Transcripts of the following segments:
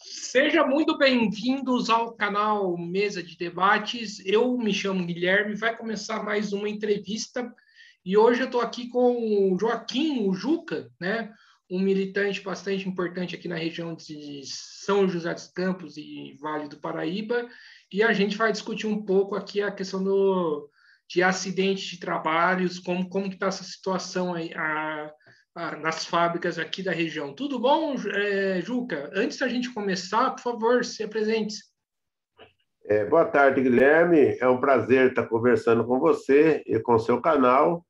Seja muito bem-vindos ao canal Mesa de Debates. Eu me chamo Guilherme, vai começar mais uma entrevista e hoje eu estou aqui com o Joaquim, o Juca, né? Um militante bastante importante aqui na região de São José dos Campos e Vale do Paraíba, e a gente vai discutir um pouco aqui a questão de acidentes de trabalhos, como que está essa situação aí, nas fábricas aqui da região. Tudo bom, Juca? Antes da gente começar, por favor, se apresente. Boa tarde, Guilherme. É um prazer estar conversando com você e com o seu canal.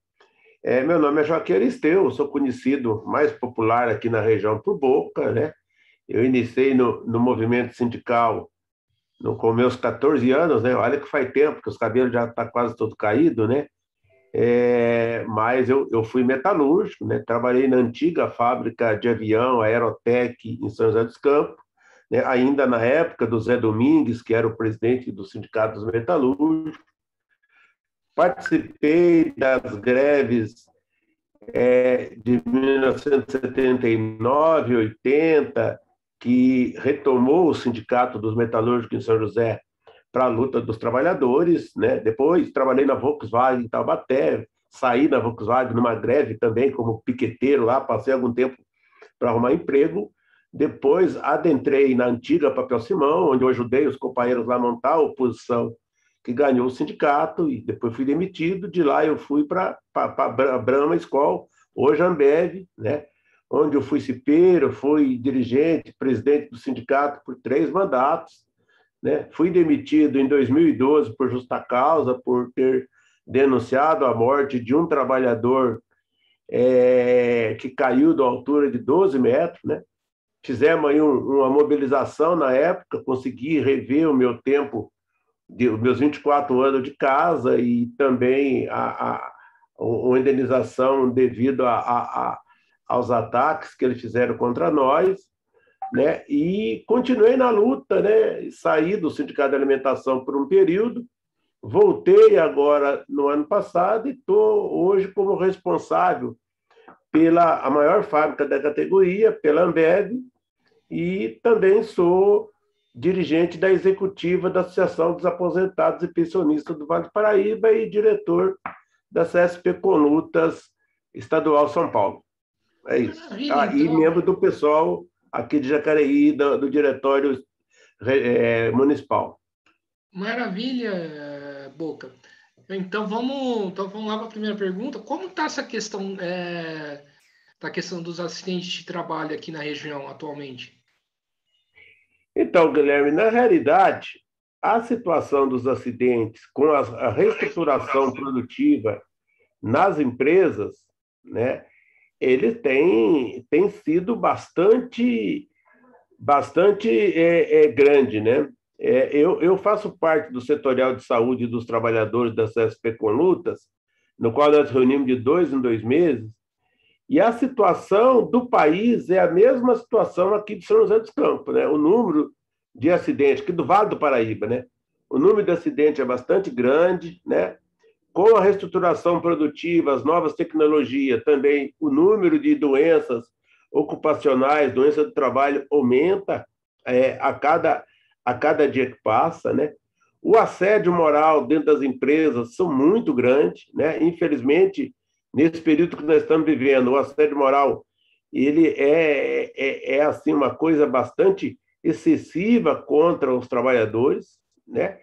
Meu nome é Joaquim Aristeu, sou conhecido mais popular aqui na região por Boca, né? Eu iniciei no movimento sindical com meus 14 anos, né? Olha que faz tempo, que os cabelos já estão quase todo caído, né? Mas eu fui metalúrgico, né? Trabalhei na antiga fábrica de avião, a Aerotech, em São José dos Campos, né? Ainda na época do Zé Domingues, que era o presidente do Sindicato dos Metalúrgicos. Participei das greves de 1979, 80, que retomou o Sindicato dos Metalúrgicos em São José para a luta dos trabalhadores, né? Depois trabalhei na Volkswagen em Taubaté, saí da Volkswagen numa greve também como piqueteiro lá, passei algum tempo para arrumar emprego. Depois adentrei na antiga Papel Simão, onde eu ajudei os companheiros lá a montar a oposição que ganhou o sindicato, e depois fui demitido. De lá eu fui para a Brahma Skol, hoje Ambev, né? Onde eu fui cipeiro, fui dirigente, presidente do sindicato por 3 mandatos, né? Fui demitido em 2012 por justa causa, por ter denunciado a morte de um trabalhador que caiu da altura de 12 metros, né? Fizemos aí uma mobilização na época, consegui rever o meu tempo, os meus 24 anos de casa, e também uma indenização devido aos ataques que eles fizeram contra nós, né? E continuei na luta, né? Saí do Sindicato de Alimentação por um período, voltei agora no ano passado e estou hoje como responsável pela a maior fábrica da categoria, pela Ambev, e também sou dirigente da executiva da Associação dos Aposentados e Pensionistas do Vale do Paraíba e diretor da CSP Conutas Estadual São Paulo. É isso. E membro do pessoal aqui de Jacareí, do Diretório Municipal. Maravilha, Boca. Então vamos lá para a primeira pergunta. Como está essa questão da questão dos acidentes de trabalho aqui na região atualmente? Então, Guilherme, na realidade, a situação dos acidentes com a reestruturação produtiva nas empresas, né, ele tem sido bastante grande, né? Eu faço parte do setorial de saúde dos trabalhadores da CSP Conlutas, no qual nós reunimos de 2 em 2 meses, e a situação do país é a mesma situação aqui de São José dos Campos, né? O número de acidentes, aqui do Vale do Paraíba, né? O número de acidentes é bastante grande, né? Com a reestruturação produtiva, as novas tecnologias, também o número de doenças ocupacionais, doença do trabalho, aumenta a cada dia que passa, né? O assédio moral dentro das empresas são muito grandes, né? Infelizmente, nesse período que nós estamos vivendo, o assédio moral ele assim, uma coisa bastante excessiva contra os trabalhadores, né?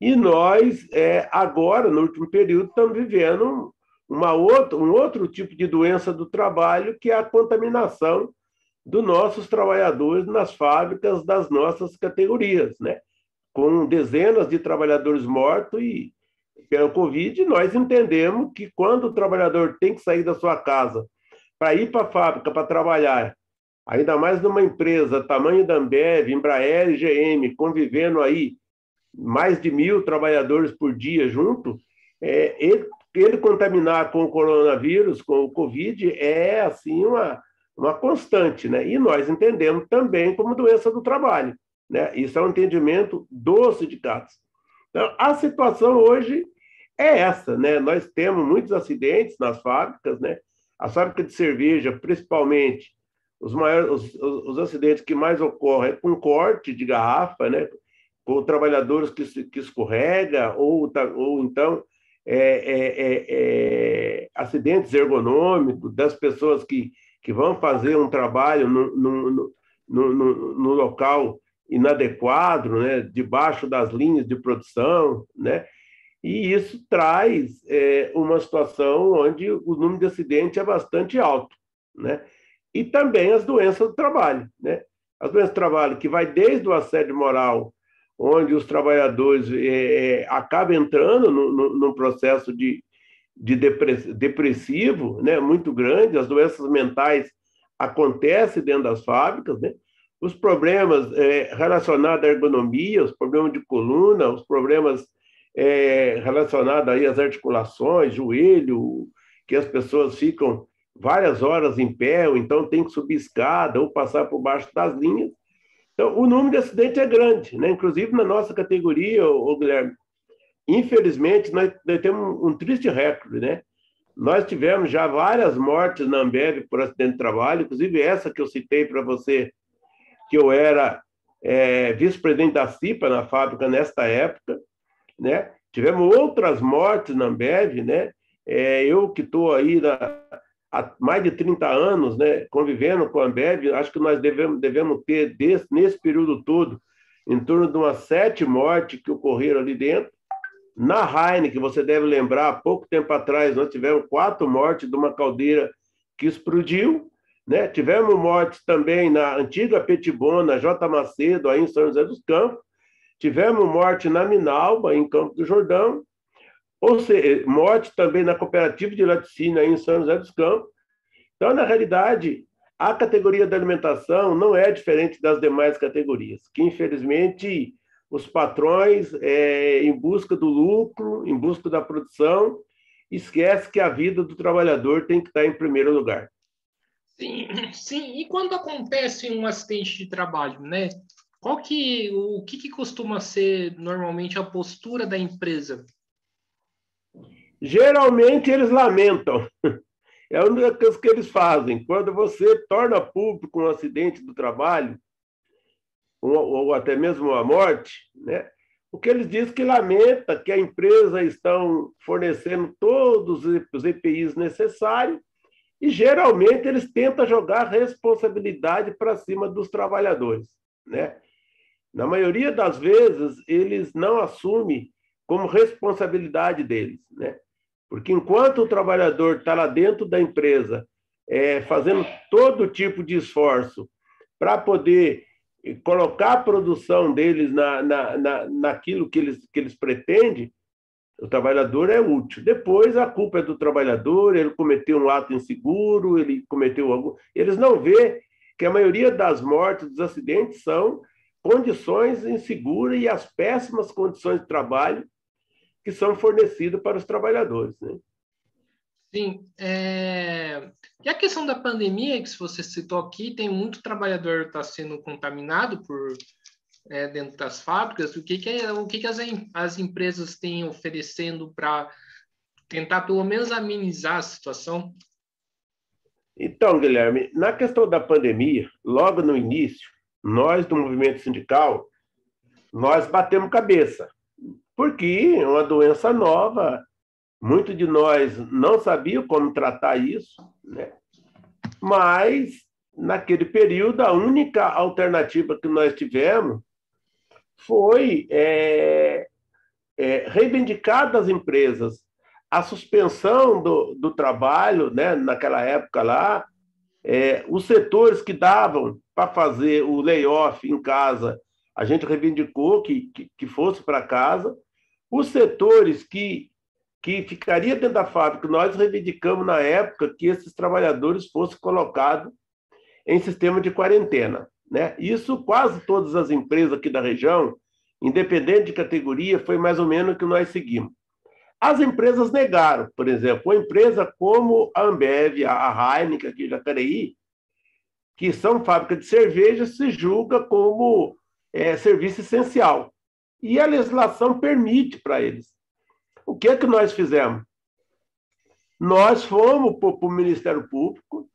E nós, agora, no último período, estamos vivendo um outro tipo de doença do trabalho, que é a contaminação dos nossos trabalhadores nas fábricas das nossas categorias, né? Com dezenas de trabalhadores mortos e pelo Covid. Nós entendemos que quando o trabalhador tem que sair da sua casa para ir para a fábrica para trabalhar, ainda mais numa empresa tamanho da Ambev, Embraer e GM, convivendo aí mais de 1.000 trabalhadores por dia junto, ele contaminar com o coronavírus, com o Covid, é assim uma constante, né? E nós entendemos também como doença do trabalho, né? Isso é um entendimento dos sindicatos. Então, a situação hoje é essa, né? Nós temos muitos acidentes nas fábricas, né? A fábrica de cerveja, principalmente, os acidentes que mais ocorrem é com corte de garrafa, né? Com trabalhadores que escorrega, ou então acidentes ergonômicos das pessoas que vão fazer um trabalho no local inadequado, né? Debaixo das linhas de produção, né? E isso traz uma situação onde o número de acidentes é bastante alto, né? E também as doenças do trabalho, né? As doenças do trabalho, que vai desde o assédio moral, onde os trabalhadores acabam entrando num processo de depressivo, né, muito grande. As doenças mentais acontecem dentro das fábricas, né? Os problemas relacionados à ergonomia, os problemas de coluna, os problemas relacionados aí às articulações, joelho, que as pessoas ficam várias horas em pé, ou então tem que subir escada, ou passar por baixo das linhas. Então, o número de acidentes é grande, né? Inclusive na nossa categoria, Guilherme, infelizmente, nós temos um triste recorde, né? Nós tivemos já várias mortes na Ambev por acidente de trabalho, inclusive essa que eu citei para você, que eu era vice-presidente da CIPA na fábrica nesta época, né? Tivemos outras mortes na Ambev, né? Eu que estou aí há mais de 30 anos, né, convivendo com a Ambev, acho que nós devemos ter, nesse período todo, em torno de umas 7 mortes que ocorreram ali dentro. Na Heineken, você deve lembrar, há pouco tempo atrás, nós tivemos 4 mortes de uma caldeira que explodiu, né? Tivemos mortes também na antiga Petibon, na J. Macedo, aí em São José dos Campos. Tivemos morte na Minalba, em Campos do Jordão. Ou seja, morte também na cooperativa de laticínio aí em São José dos Campos. Então, na realidade, a categoria da alimentação não é diferente das demais categorias, que infelizmente os patrões, em busca do lucro, em busca da produção, esquece que a vida do trabalhador tem que estar em primeiro lugar. Sim, sim. E quando acontece um acidente de trabalho, né? O que costuma ser normalmente a postura da empresa? Geralmente eles lamentam. É a única coisa que eles fazem. Quando você torna público um acidente do trabalho, ou até mesmo a morte, né? O que eles dizem que lamenta que a empresa estão fornecendo todos os EPIs necessários e geralmente eles tentam jogar responsabilidade para cima dos trabalhadores, né? Na maioria das vezes eles não assumem como responsabilidade deles, né? Porque enquanto o trabalhador está lá dentro da empresa, fazendo todo tipo de esforço para poder colocar a produção deles naquilo que eles pretendem, o trabalhador é útil. Depois, a culpa é do trabalhador, ele cometeu um ato inseguro, ele cometeu algo. Eles não vê que a maioria das mortes, dos acidentes, são condições inseguras e as péssimas condições de trabalho que são fornecidas para os trabalhadores, né? Sim. E a questão da pandemia, que se você citou aqui, tem muito trabalhador que está sendo contaminado dentro das fábricas. O que as empresas têm oferecendo para tentar, pelo menos, amenizar a situação? Então, Guilherme, na questão da pandemia, logo no início, nós do movimento sindical, nós batemos cabeça, porque é uma doença nova, muitos de nós não sabiam como tratar isso, né? Mas, naquele período, a única alternativa que nós tivemos foi reivindicar das empresas a suspensão do trabalho, né? Naquela época lá, os setores que davam para fazer o layoff em casa, a gente reivindicou que fosse para casa. Os setores que ficaria dentro da fábrica, nós reivindicamos na época que esses trabalhadores fossem colocados em sistema de quarentena, né? Isso quase todas as empresas aqui da região, independente de categoria, foi mais ou menos o que nós seguimos. As empresas negaram, por exemplo, uma empresa como a Ambev, a Heineken aqui em Jacareí, que são fábrica de cerveja, se julga como serviço essencial. E a legislação permite para eles. O que é que nós fizemos? Nós fomos para o Ministério Público,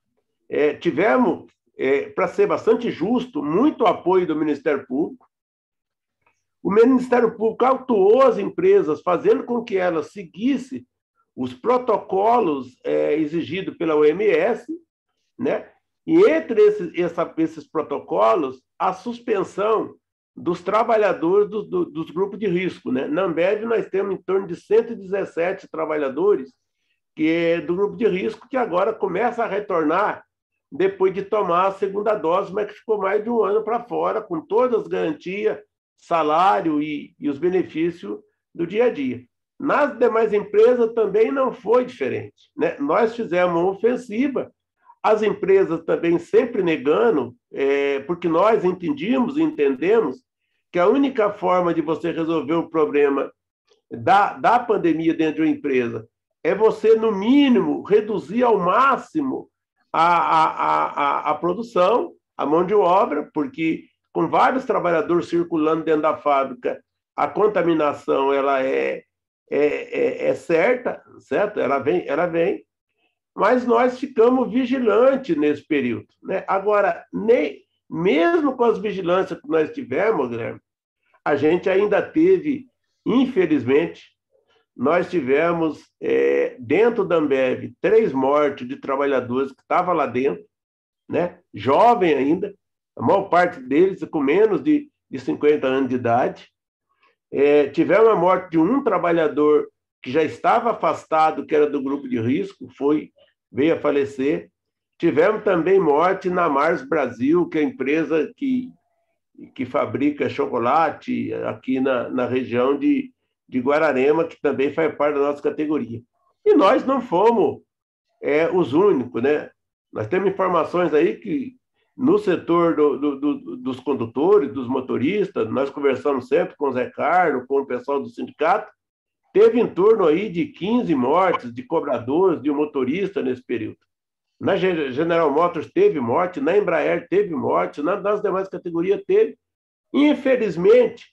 tivemos para ser bastante justo, muito apoio do Ministério Público. O Ministério Público autuou as empresas, fazendo com que elas seguissem os protocolos exigidos pela OMS, né? E entre esses protocolos, a suspensão dos trabalhadores dos grupos de risco, né? Na Ambev, nós temos em torno de 117 trabalhadores que é do grupo de risco, que agora começa a retornar depois de tomar a segunda dose, mas que ficou mais de um ano para fora, com todas as garantias, salário e os benefícios do dia a dia. Nas demais empresas também não foi diferente, né? Nós fizemos uma ofensiva, as empresas também sempre negando, porque nós entendíamos e entendemos que a única forma de você resolver o problema da pandemia dentro de uma empresa é você, no mínimo, reduzir ao máximo a produção, a mão de obra, porque com vários trabalhadores circulando dentro da fábrica, a contaminação ela é certa, certo? Ela vem, mas nós ficamos vigilantes nesse período, né? Agora, mesmo com as vigilâncias que nós tivemos, Guilherme, a gente ainda teve, infelizmente, nós tivemos, dentro da Ambev, 3 mortes de trabalhadores que estavam lá dentro, né? Jovem ainda, a maior parte deles com menos de 50 anos de idade. Tivemos a morte de um trabalhador que já estava afastado, que era do grupo de risco, veio a falecer. Tivemos também morte na Mars Brasil, que é a empresa que fabrica chocolate aqui na região de Guararema, que também faz parte da nossa categoria. E nós não fomos os únicos, né? Nós temos informações aí que no setor dos condutores, dos motoristas, nós conversamos sempre com o Zé Carlos, com o pessoal do sindicato, teve em torno aí de 15 mortes de cobradores, de motorista nesse período. Na General Motors teve morte, na Embraer teve morte, nas demais categorias teve. Infelizmente,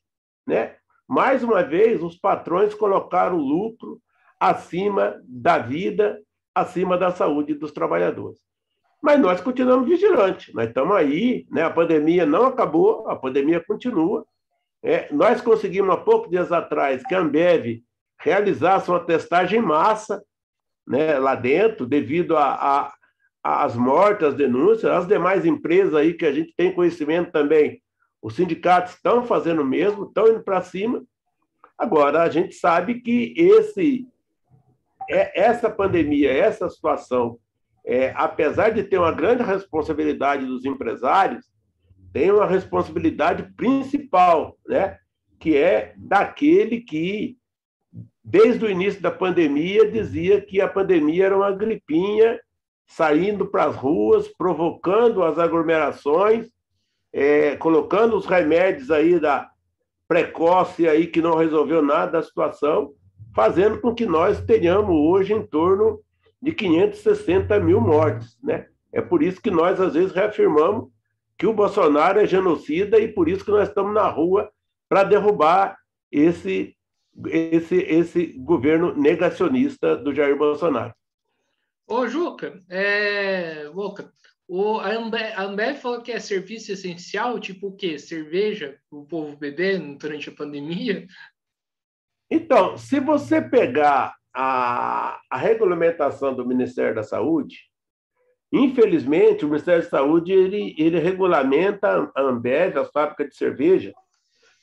né, mais uma vez, os patrões colocaram o lucro acima da vida, acima da saúde dos trabalhadores. Mas nós continuamos vigilantes, nós estamos aí, né? A pandemia não acabou, a pandemia continua. Nós conseguimos, há poucos dias atrás, que a Ambev realizasse uma testagem em massa, né, lá dentro, devido às mortes, às denúncias. As demais empresas aí que a gente tem conhecimento também, os sindicatos estão fazendo o mesmo, estão indo para cima. Agora, a gente sabe que essa pandemia, essa situação, apesar de ter uma grande responsabilidade dos empresários, tem uma responsabilidade principal, né? Que é daquele que, desde o início da pandemia, dizia que a pandemia era uma gripinha, saindo para as ruas, provocando as aglomerações, colocando os remédios aí da precoce aí que não resolveu nada da situação, fazendo com que nós tenhamos hoje em torno de 560 mil mortes, né? É por isso que nós, às vezes, reafirmamos que o Bolsonaro é genocida e por isso que nós estamos na rua para derrubar esse governo negacionista do Jair Bolsonaro. Ô, Juca, a Ambev falou que é serviço essencial, tipo o quê? Cerveja para o povo beber durante a pandemia? Então, se você pegar a regulamentação do Ministério da Saúde, infelizmente, o Ministério da Saúde ele regulamenta a Ambev, as fábricas de cerveja,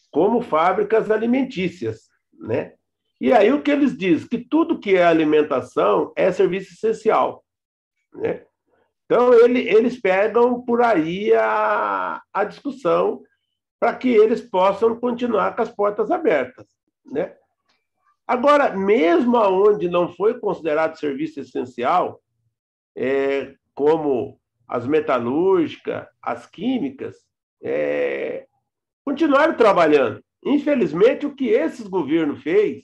como fábricas alimentícias, né? E aí o que eles dizem? Que tudo que é alimentação é serviço essencial, né? Então, eles pegam por aí a discussão para que eles possam continuar com as portas abertas, né? Agora, mesmo onde não foi considerado serviço essencial, como as metalúrgicas, as químicas, continuaram trabalhando. Infelizmente, o que esses governos fez,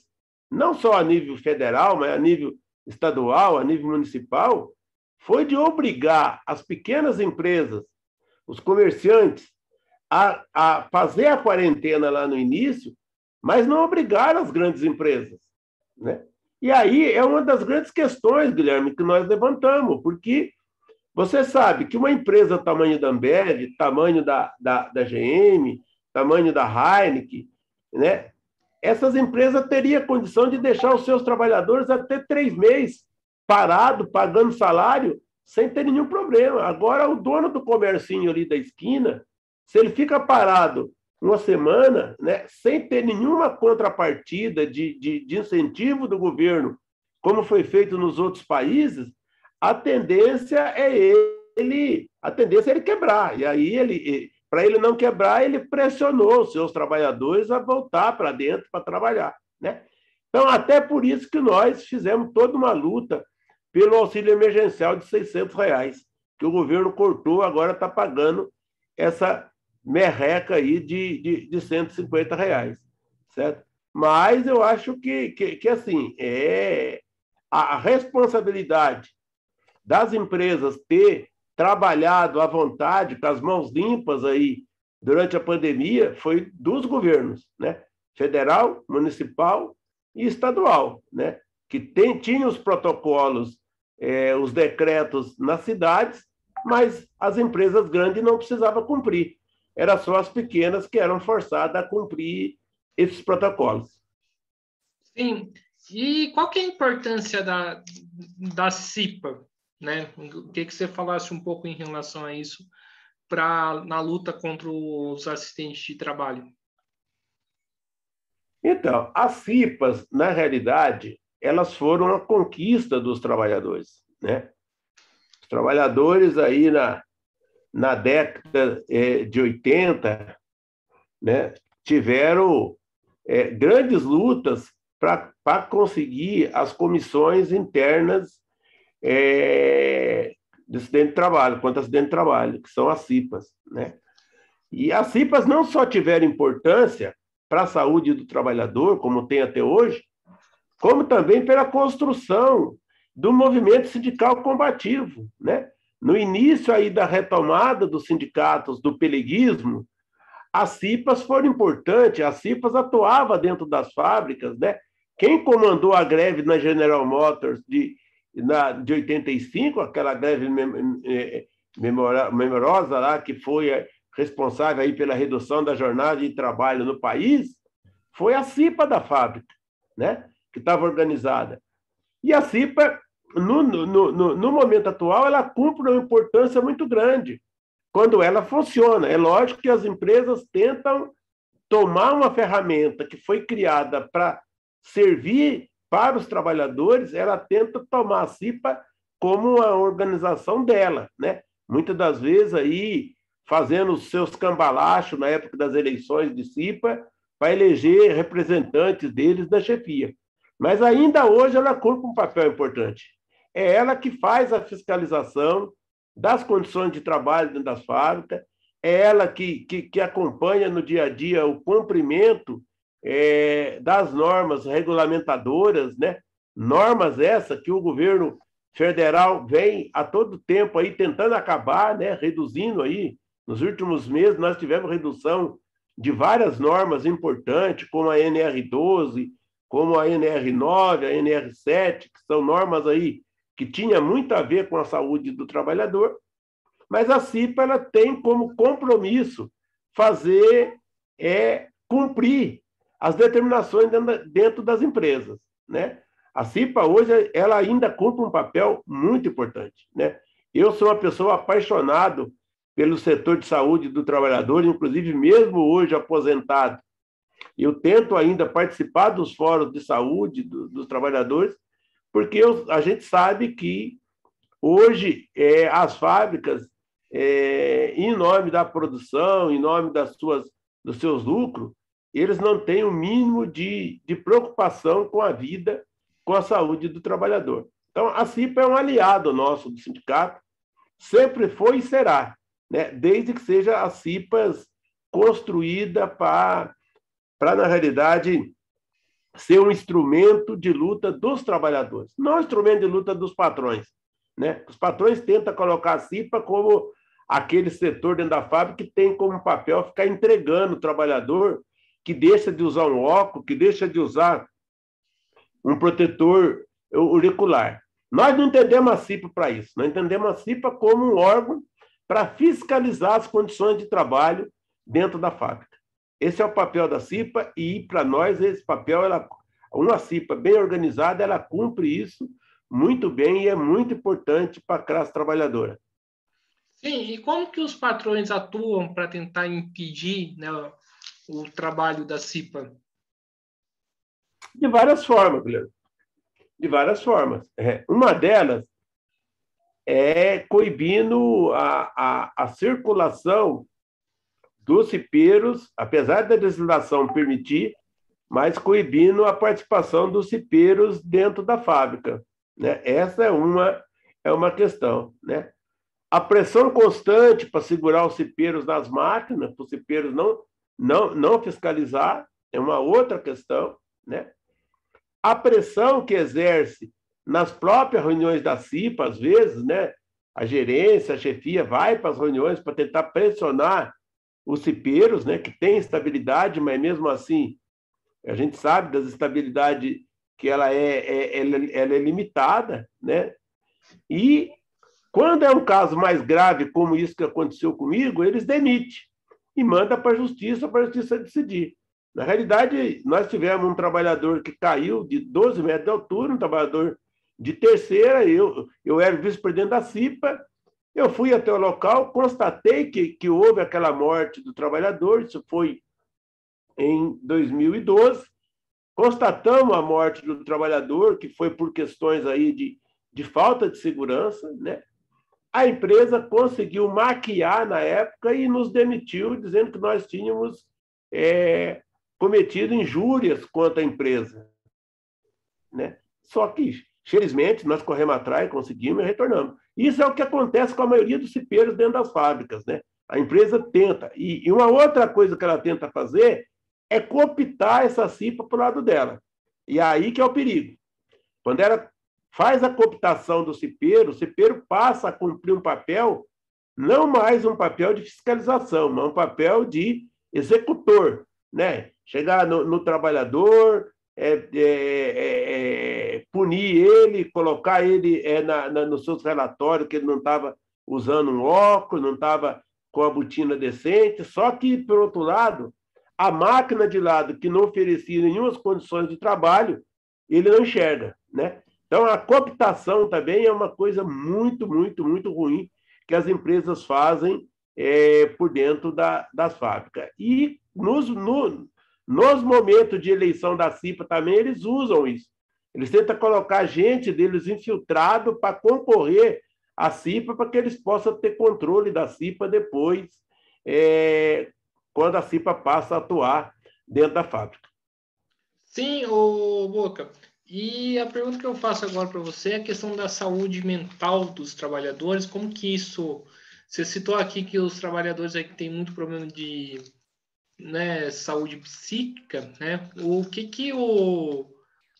não só a nível federal, mas a nível estadual, a nível municipal, foi de obrigar as pequenas empresas, os comerciantes, a fazer a quarentena lá no início, mas não obrigaram as grandes empresas, né? E aí é uma das grandes questões, Guilherme, que nós levantamos, porque Você sabe que uma empresa tamanho da Ambev, tamanho da GM, tamanho da Heineken, né? Essas empresas teriam condição de deixar os seus trabalhadores até 3 meses parado, pagando salário, sem ter nenhum problema. Agora, o dono do comercinho ali da esquina, se ele fica parado uma semana, né, sem ter nenhuma contrapartida de incentivo do governo, como foi feito nos outros países, a tendência é ele quebrar. E aí, para ele não quebrar, ele pressionou os seus trabalhadores a voltar para dentro para trabalhar, né? Então, até por isso que nós fizemos toda uma luta pelo auxílio emergencial de R$ 600, que o governo cortou, agora está pagando essa merreca aí de R$ 150, certo? Mas eu acho que assim, a responsabilidade das empresas ter trabalhado à vontade, com as mãos limpas aí, durante a pandemia, foi dos governos, né? Federal, municipal e estadual, né? Que tinha os protocolos, os decretos nas cidades, mas as empresas grandes não precisavam cumprir. Era só as pequenas que eram forçadas a cumprir esses protocolos. Sim. E qual que é a importância da CIPA? Né? O que você falasse um pouco em relação a isso na luta contra os acidentes de trabalho? Então, as CIPAs, na realidade, elas foram a conquista dos trabalhadores, né? Os trabalhadores aí na década de 80, né, tiveram grandes lutas para conseguir as comissões internas de acidente de trabalho, contra acidente de trabalho, que são as CIPAs, né? E as CIPAs não só tiveram importância para a saúde do trabalhador, como tem até hoje, como também pela construção do movimento sindical combativo, né? No início aí da retomada dos sindicatos do peleguismo, as CIPAs foram importantes, as CIPAs atuavam dentro das fábricas, né? Quem comandou a greve na General Motors de 85, aquela greve memorosa lá, que foi responsável aí pela redução da jornada de trabalho no país, foi a CIPA da fábrica, né? Que estava organizada. E a CIPA, no momento atual, ela cumpre uma importância muito grande quando ela funciona. É lógico que as empresas tentam tomar uma ferramenta que foi criada para servir para os trabalhadores, ela tenta tomar a CIPA como uma organização dela, né? Muitas das vezes aí fazendo os seus cambalachos na época das eleições de CIPA para eleger representantes deles da chefia. Mas ainda hoje ela cumpre um papel importante. É ela que faz a fiscalização das condições de trabalho dentro das fábricas, é ela que acompanha no dia a dia o cumprimento das normas regulamentadoras, né? Normas essas que o governo federal vem a todo tempo aí tentando acabar, né? Reduzindo aí. Nos últimos meses nós tivemos redução de várias normas importantes, como a NR12, como a NR9, a NR7, que são normas aí que tinha muito a ver com a saúde do trabalhador, mas a CIPA ela tem como compromisso cumprir as determinações dentro das empresas, né? A CIPA hoje ela ainda cumpre um papel muito importante, né? Eu sou uma pessoa apaixonado pelo setor de saúde do trabalhador, inclusive mesmo hoje aposentado, eu tento ainda participar dos fóruns de saúde dos trabalhadores, porque a gente sabe que hoje as fábricas, em nome da produção, em nome dos seus lucros, eles não têm o mínimo de preocupação com a vida, com a saúde do trabalhador. Então, a CIPA é um aliado nosso do sindicato, sempre foi e será, né? Desde que seja a CIPAs construída para, na realidade, ser um instrumento de luta dos trabalhadores, não um instrumento de luta dos patrões, né? Os patrões tentam colocar a CIPA como aquele setor dentro da fábrica que tem como papel ficar entregando o trabalhador que deixa de usar um óculos, que deixa de usar um protetor auricular. Nós não entendemos a CIPA para isso, nós entendemos a CIPA como um órgão para fiscalizar as condições de trabalho dentro da fábrica. Esse é o papel da CIPA e, para nós, esse papel, uma CIPA bem organizada, ela cumpre isso muito bem e é muito importante para a classe trabalhadora. Sim, e como que os patrões atuam para tentar impedir, né, o trabalho da CIPA? De várias formas, Guilherme. De várias formas. Uma delas é coibindo a circulação dos cipeiros, apesar da legislação permitir, mas coibindo a participação dos cipeiros dentro da fábrica, né? Essa é uma questão, né? A pressão constante para segurar os cipeiros nas máquinas, para os cipeiros não fiscalizar, é uma outra questão, né? A pressão que exerce nas próprias reuniões da CIPA, às vezes, né? A gerência, a chefia vai para as reuniões para tentar pressionar os cipeiros, né? Que têm estabilidade, mas mesmo assim a gente sabe das estabilidades que ela é limitada, né? E quando é um caso mais grave, como isso que aconteceu comigo, eles demitem e mandam para a justiça decidir. Na realidade, nós tivemos um trabalhador que caiu de 12 metros de altura, um trabalhador de terceira, eu era vice-presidente da CIPA, eu fui até o local, constatei que houve aquela morte do trabalhador, isso foi em 2012, constatamos a morte do trabalhador, que foi por questões aí de falta de segurança, né? A empresa conseguiu maquiar na época e nos demitiu, dizendo que nós tínhamos cometido injúrias contra a empresa, né? Só que, felizmente, nós corremos atrás, conseguimos e retornamos. Isso é o que acontece com a maioria dos cipeiros dentro das fábricas, né? A empresa tenta. E uma outra coisa que ela tenta fazer é cooptar essa CIPA para o lado dela. E aí que é o perigo. Quando ela faz a cooptação do cipeiro, o cipeiro passa a cumprir um papel, não mais um papel de fiscalização, mas um papel de executor, né? Chegar no trabalhador, punir ele, colocar ele nos seus relatórios que ele não estava usando um óculos, não estava com a botina decente, só que, por outro lado, a máquina de lado que não oferecia nenhumas condições de trabalho, ele não enxerga, né? Então, a cooptação também é uma coisa muito, muito, muito ruim que as empresas fazem por dentro das fábricas. E nos momentos de eleição da CIPA também, eles usam isso. Eles tentam colocar gente deles infiltrado para concorrer à CIPA, para que eles possam ter controle da CIPA depois, quando a CIPA passa a atuar dentro da fábrica. Sim, ô Boca. E a pergunta que eu faço agora para você é a questão da saúde mental dos trabalhadores. Como que isso... Você citou aqui que os trabalhadores aí que têm muito problema de, né, saúde psíquica, né? O que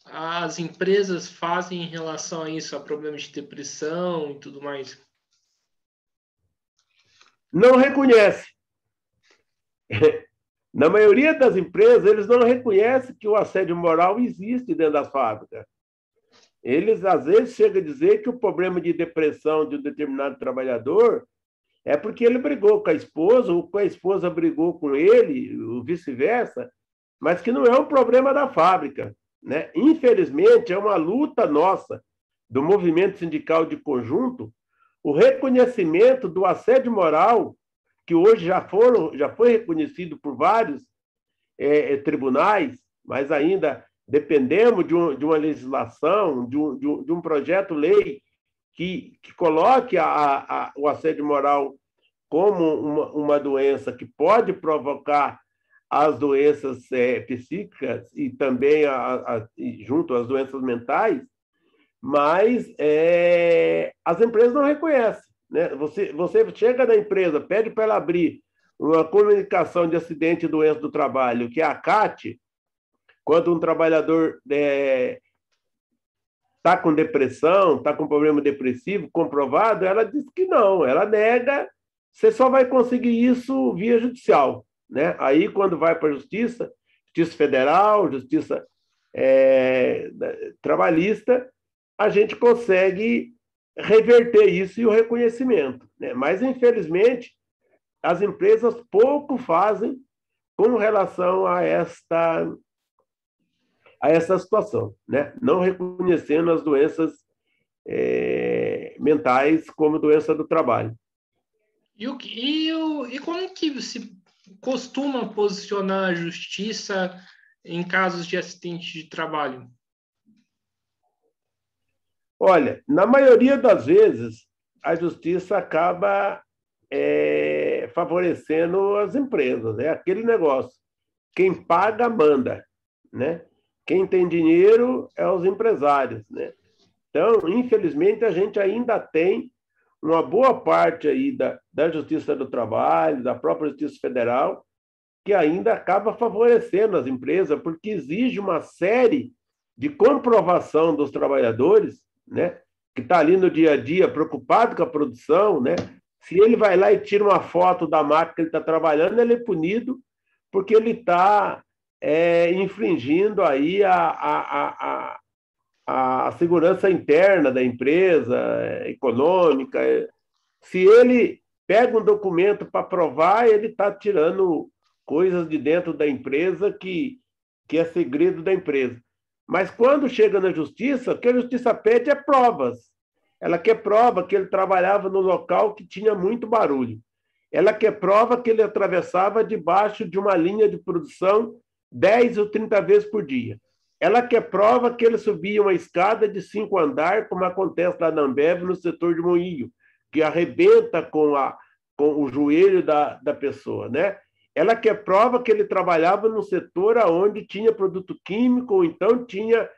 as empresas fazem em relação a isso, a problemas de depressão e tudo mais? Não reconhece. Na maioria das empresas, eles não reconhecem que o assédio moral existe dentro das fábricas. Eles, às vezes, chegam a dizer que o problema de depressão de um determinado trabalhador é porque ele brigou com a esposa, ou com a esposa brigou com ele, ou vice-versa, mas que não é um problema da fábrica, né? Infelizmente, é uma luta nossa, do movimento sindical de conjunto, o reconhecimento do assédio moral, que hoje já foi reconhecido por vários tribunais, mas ainda dependemos de uma legislação, de um projeto-lei que coloque o assédio moral como uma doença que pode provocar as doenças psíquicas e também junto às doenças mentais, mas as empresas não reconhecem, né? Você chega na empresa, pede para ela abrir uma comunicação de acidente e doença do trabalho, que é a CAT, quando um trabalhador está com depressão, está com problema depressivo comprovado, ela diz que não, ela nega, você só vai conseguir isso via judicial, né? Aí, quando vai para a Justiça Federal, Justiça Trabalhista, a gente consegue reverter isso e o reconhecimento, né? Mas, infelizmente, as empresas pouco fazem com relação a essa situação, né? Não reconhecendo as doenças mentais como doença do trabalho. E como que se costuma posicionar a justiça em casos de acidente de trabalho? Olha, na maioria das vezes, a justiça acaba favorecendo as empresas. É aquele negócio. Quem paga, manda, né? Quem tem dinheiro é os empresários, né? Então, infelizmente, a gente ainda tem uma boa parte aí da Justiça do Trabalho, da própria Justiça Federal, que ainda acaba favorecendo as empresas, porque exige uma série de comprovação dos trabalhadores, né? Que está ali no dia a dia preocupado com a produção, né? Se ele vai lá e tira uma foto da máquina que ele está trabalhando, ele é punido porque ele está infringindo aí a segurança interna da empresa, econômica. Se ele pega um documento para provar, ele está tirando coisas de dentro da empresa que é segredo da empresa. Mas quando chega na justiça, o que a justiça pede é provas. Ela quer prova que ele trabalhava no local que tinha muito barulho. Ela quer prova que ele atravessava debaixo de uma linha de produção 10 ou 30 vezes por dia. Ela quer prova que ele subia uma escada de 5 andares, como acontece lá na Ambev, no setor de Moinho, que arrebenta com o joelho da pessoa, né? Ela quer prova que ele trabalhava num setor onde tinha produto químico, ou então tinha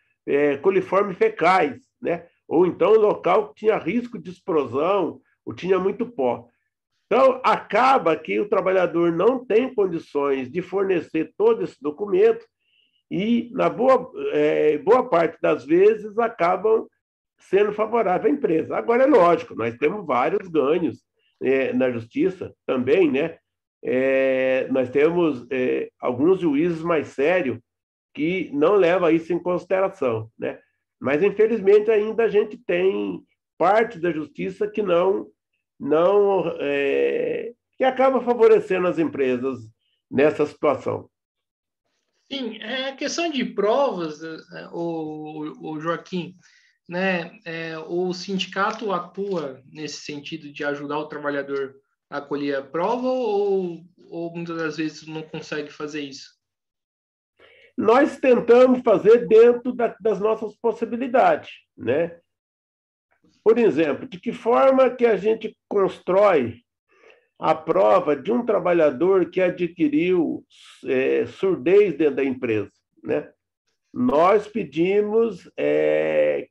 coliformes fecais, né? Ou então local que tinha risco de explosão, ou tinha muito pó. Então, acaba que o trabalhador não tem condições de fornecer todo esse documento e, na boa parte das vezes, acabam sendo favorável à empresa. Agora, é lógico, nós temos vários ganhos na justiça também, né? Nós temos alguns juízes mais sérios que não levam isso em consideração, né? Mas, infelizmente, ainda a gente tem parte da justiça que que acaba favorecendo as empresas nessa situação. Sim, é questão de provas, o Joaquim, né? O sindicato atua nesse sentido de ajudar o trabalhador a colher a prova ou muitas das vezes não consegue fazer isso? Nós tentamos fazer dentro das nossas possibilidades, né? Por exemplo, de que forma que a gente constrói a prova de um trabalhador que adquiriu surdez dentro da empresa, né? Nós pedimos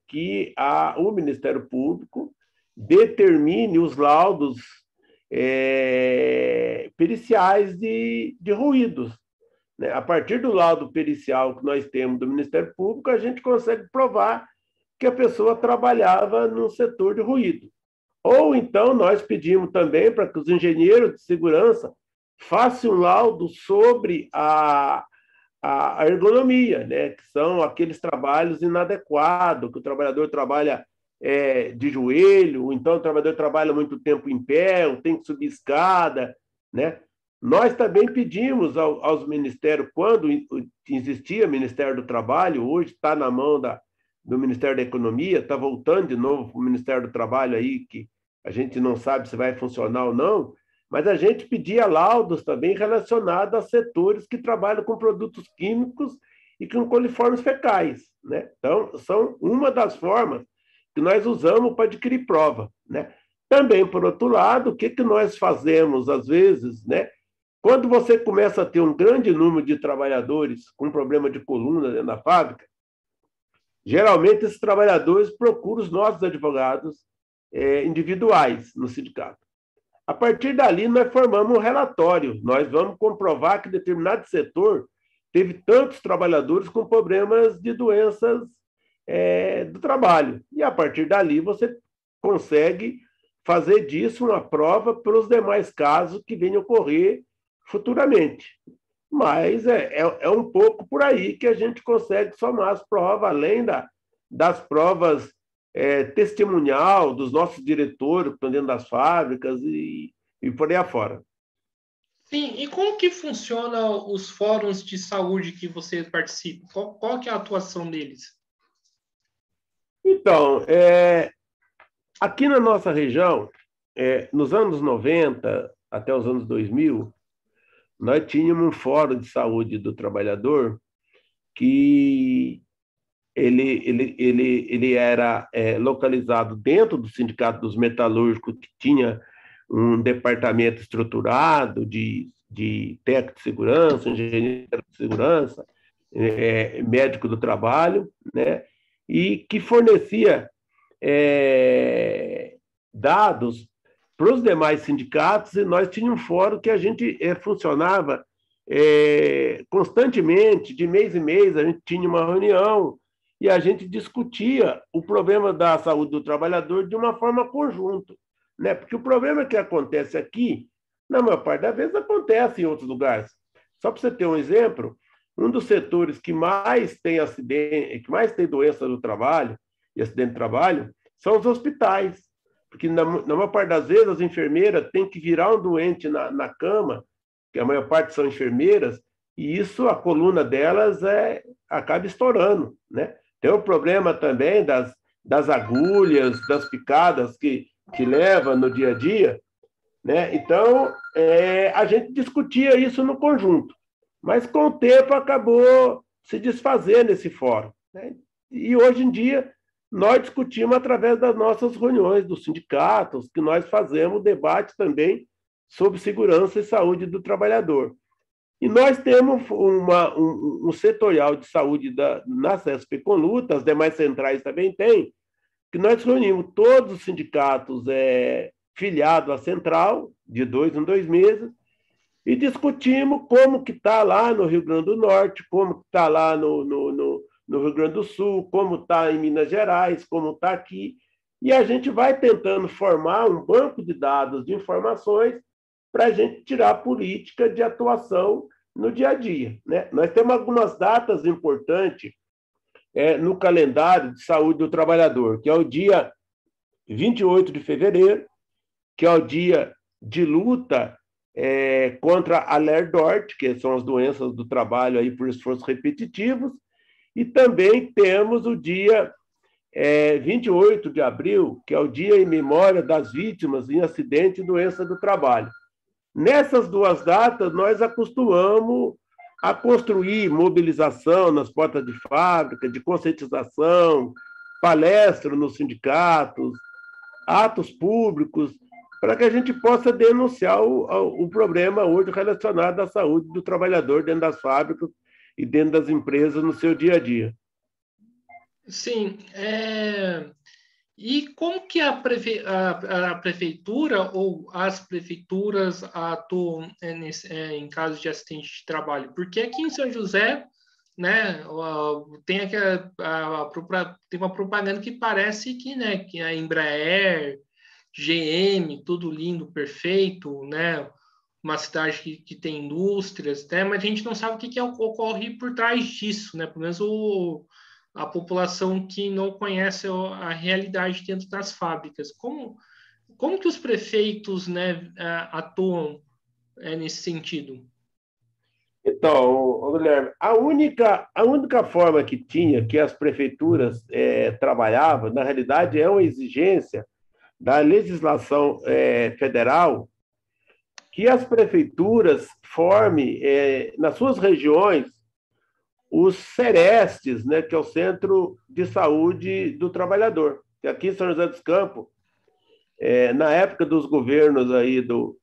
que o Ministério Público determine os laudos periciais de ruídos, né? A partir do laudo pericial que nós temos do Ministério Público, a gente consegue provar que a pessoa trabalhava no setor de ruído. Ou então nós pedimos também para que os engenheiros de segurança façam um laudo sobre a ergonomia, né? Que são aqueles trabalhos inadequados, que o trabalhador trabalha de joelho, ou então o trabalhador trabalha muito tempo em pé, ou tem que subir escada, né? Nós também pedimos aos ministérios, quando existia Ministério do Trabalho, hoje está na mão do Ministério da Economia, está voltando de novo para o Ministério do Trabalho aí, que a gente não sabe se vai funcionar ou não, mas a gente pedia laudos também relacionados a setores que trabalham com produtos químicos e com coliformes fecais, né? Então, são uma das formas que nós usamos para adquirir prova, né? Também, por outro lado, o que nós fazemos, às vezes, né? Quando você começa a ter um grande número de trabalhadores com problema de coluna dentro da fábrica, geralmente esses trabalhadores procuram os nossos advogados individuais no sindicato. A partir dali, nós formamos um relatório. Nós vamos comprovar que determinado setor teve tantos trabalhadores com problemas de doenças do trabalho. E, a partir dali, você consegue fazer disso uma prova para os demais casos que venham ocorrer futuramente. Mas é um pouco por aí que a gente consegue somar as provas, além das provas testemunhal dos nossos diretores que estão dentro das fábricas e por aí afora. Sim, e como que funciona os fóruns de saúde que você participa? Qual que é a atuação deles? Então, aqui na nossa região, nos anos 90 até os anos 2000, nós tínhamos um fórum de saúde do trabalhador que ele era localizado dentro do Sindicato dos Metalúrgicos, que tinha um departamento estruturado de técnico de segurança, engenheiro de segurança, médico do trabalho, né? E que fornecia dados para os demais sindicatos, e nós tínhamos um fórum que a gente funcionava constantemente, de mês em mês, a gente tinha uma reunião e a gente discutia o problema da saúde do trabalhador de uma forma conjunta, né? Porque o problema que acontece aqui, na maior parte das vezes, acontece em outros lugares. Só para você ter um exemplo, um dos setores que mais tem acidente, que mais tem doença do trabalho e acidente de trabalho, são os hospitais. Porque, na maior parte das vezes, as enfermeiras têm que virar um doente na cama, que a maior parte são enfermeiras, e isso, a coluna delas acaba estourando, né? Tem o problema também das agulhas, das picadas que leva no dia a dia, né? Então, a gente discutia isso no conjunto, mas com o tempo acabou se desfazendo esse fórum, né? E hoje em dia nós discutimos através das nossas reuniões dos sindicatos, que nós fazemos debate também sobre segurança e saúde do trabalhador. E nós temos um setorial de saúde na CESP Conluta, as demais centrais também têm, que nós reunimos todos os sindicatos filiados à central, de 2 em 2 meses, e discutimos como que está lá no Rio Grande do Norte, como que está lá no Rio Grande do Sul, como está em Minas Gerais, como está aqui, e a gente vai tentando formar um banco de dados de informações para a gente tirar a política de atuação no dia a dia, né? Nós temos algumas datas importantes no calendário de saúde do trabalhador, que é o dia 28 de fevereiro, que é o dia de luta contra a LER-DORT, que são as doenças do trabalho aí por esforços repetitivos, e também temos o dia 28 de abril, que é o dia em memória das vítimas em acidente e doença do trabalho. Nessas duas datas, nós acostumamos a construir mobilização nas portas de fábrica, de conscientização, palestras nos sindicatos, atos públicos, para que a gente possa denunciar o problema hoje relacionado à saúde do trabalhador dentro das fábricas e dentro das empresas no seu dia a dia. Sim. E como que a prefeitura ou as prefeituras atuam em caso de acidente de trabalho? Porque aqui em São José, né, tem tem uma propaganda que parece que, né, que a Embraer, GM, tudo lindo, perfeito, né, uma cidade que tem indústrias, né, mas a gente não sabe o que ocorre por trás disso, né, pelo menos a população que não conhece a realidade dentro das fábricas. Como que os prefeitos, né, atuam nesse sentido? Então, Guilherme, a única forma que tinha que as prefeituras trabalhavam, na realidade, é uma exigência da legislação federal que as prefeituras formem, nas suas regiões, os CERESTs, né, que é o Centro de Saúde do Trabalhador. Que aqui em São José dos Campos, na época dos governos aí do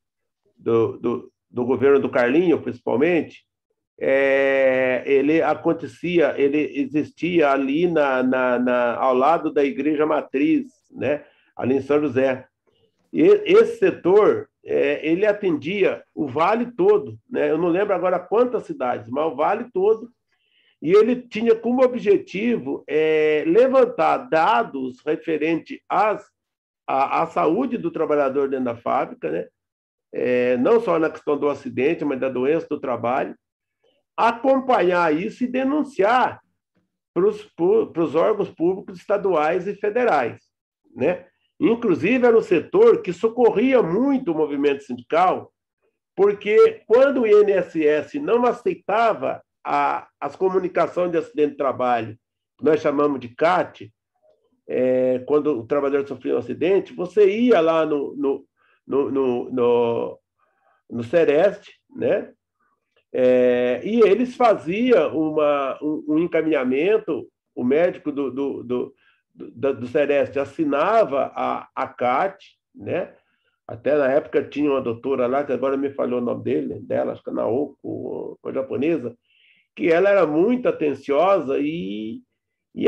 governo do Carlinho, principalmente, ele existia ali ao lado da Igreja Matriz, né, ali em São José. E esse setor, ele atendia o vale todo, né? Eu não lembro agora quantas cidades, mas o vale todo. E ele tinha como objetivo levantar dados referentes à saúde do trabalhador dentro da fábrica, né? Não só na questão do acidente, mas da doença do trabalho, acompanhar isso e denunciar para os órgãos públicos estaduais e federais, né? Inclusive, era um setor que socorria muito o movimento sindical, porque quando o INSS não aceitava as comunicações de acidente de trabalho, que nós chamamos de CAT, quando o trabalhador sofria um acidente, você ia lá no Sereste, né? E eles faziam um encaminhamento, o médico do Sereste assinava a CAT, né? Até na época tinha uma doutora lá, que agora me falhou o nome dela, acho que é Naoko, uma japonesa, que ela era muito atenciosa e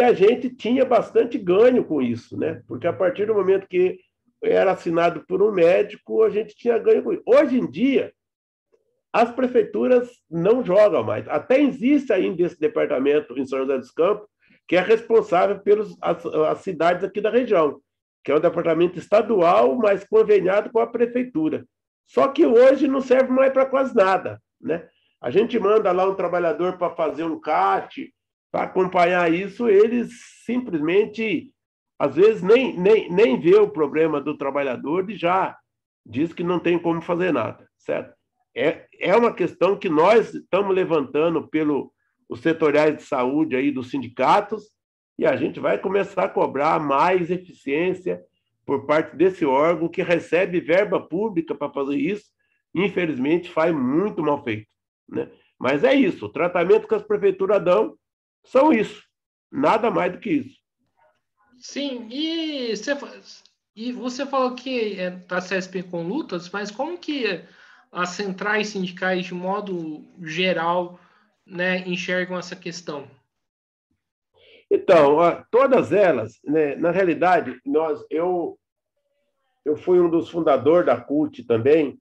a gente tinha bastante ganho com isso, né? Porque a partir do momento que era assinado por um médico, a gente tinha ganho com isso. Hoje em dia, as prefeituras não jogam mais. Até existe ainda esse departamento em São José dos Campos, que é responsável pelas as cidades aqui da região, que é um departamento estadual, mas conveniado com a prefeitura. Só que hoje não serve mais para quase nada, né? A gente manda lá um trabalhador para fazer um CAT, para acompanhar isso, eles simplesmente, às vezes, nem vê o problema do trabalhador e já diz que não tem como fazer nada, certo? É uma questão que nós estamos levantando os setoriais de saúde aí dos sindicatos, e a gente vai começar a cobrar mais eficiência por parte desse órgão que recebe verba pública para fazer isso. Infelizmente, faz muito mal feito, né? Mas é isso, o tratamento que as prefeituras dão são isso, nada mais do que isso. Sim, e você falou que da CSP com lutas, mas como que as centrais sindicais, de modo geral, né, enxergam essa questão? Então, todas elas, né, na realidade, eu fui um dos fundadores da CUT também,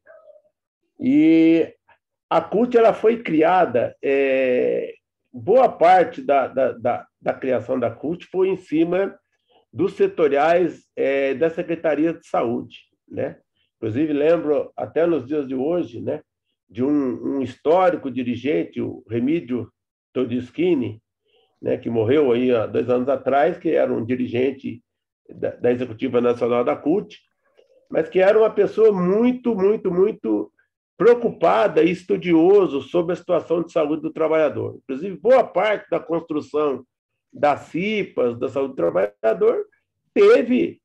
e a CUT ela foi criada, boa parte da criação da CUT foi em cima dos setoriais da Secretaria de Saúde, né? Inclusive, lembro até nos dias de hoje, né, de um histórico dirigente, o Remídio Todischini, né, que morreu aí há 2 anos atrás, que era um dirigente da Executiva Nacional da CUT, mas que era uma pessoa muito, muito, muito preocupada e estudioso sobre a situação de saúde do trabalhador. Inclusive, boa parte da construção das CIPAs, da saúde do trabalhador, teve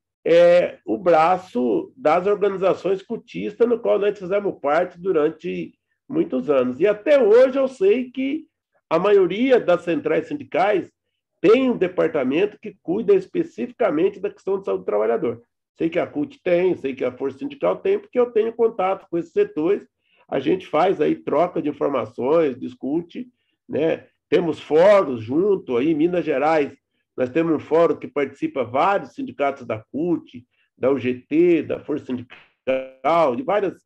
o braço das organizações cutistas, no qual nós fizemos parte durante muitos anos. E até hoje eu sei que a maioria das centrais sindicais tem um departamento que cuida especificamente da questão de saúde do trabalhador. Sei que a CUT tem, sei que a Força Sindical tem, porque eu tenho contato com esses setores, a gente faz aí troca de informações, discute, né? Temos fóruns junto aí, em Minas Gerais, nós temos um fórum que participa vários sindicatos da CUT, da UGT, da Força Sindical, de vários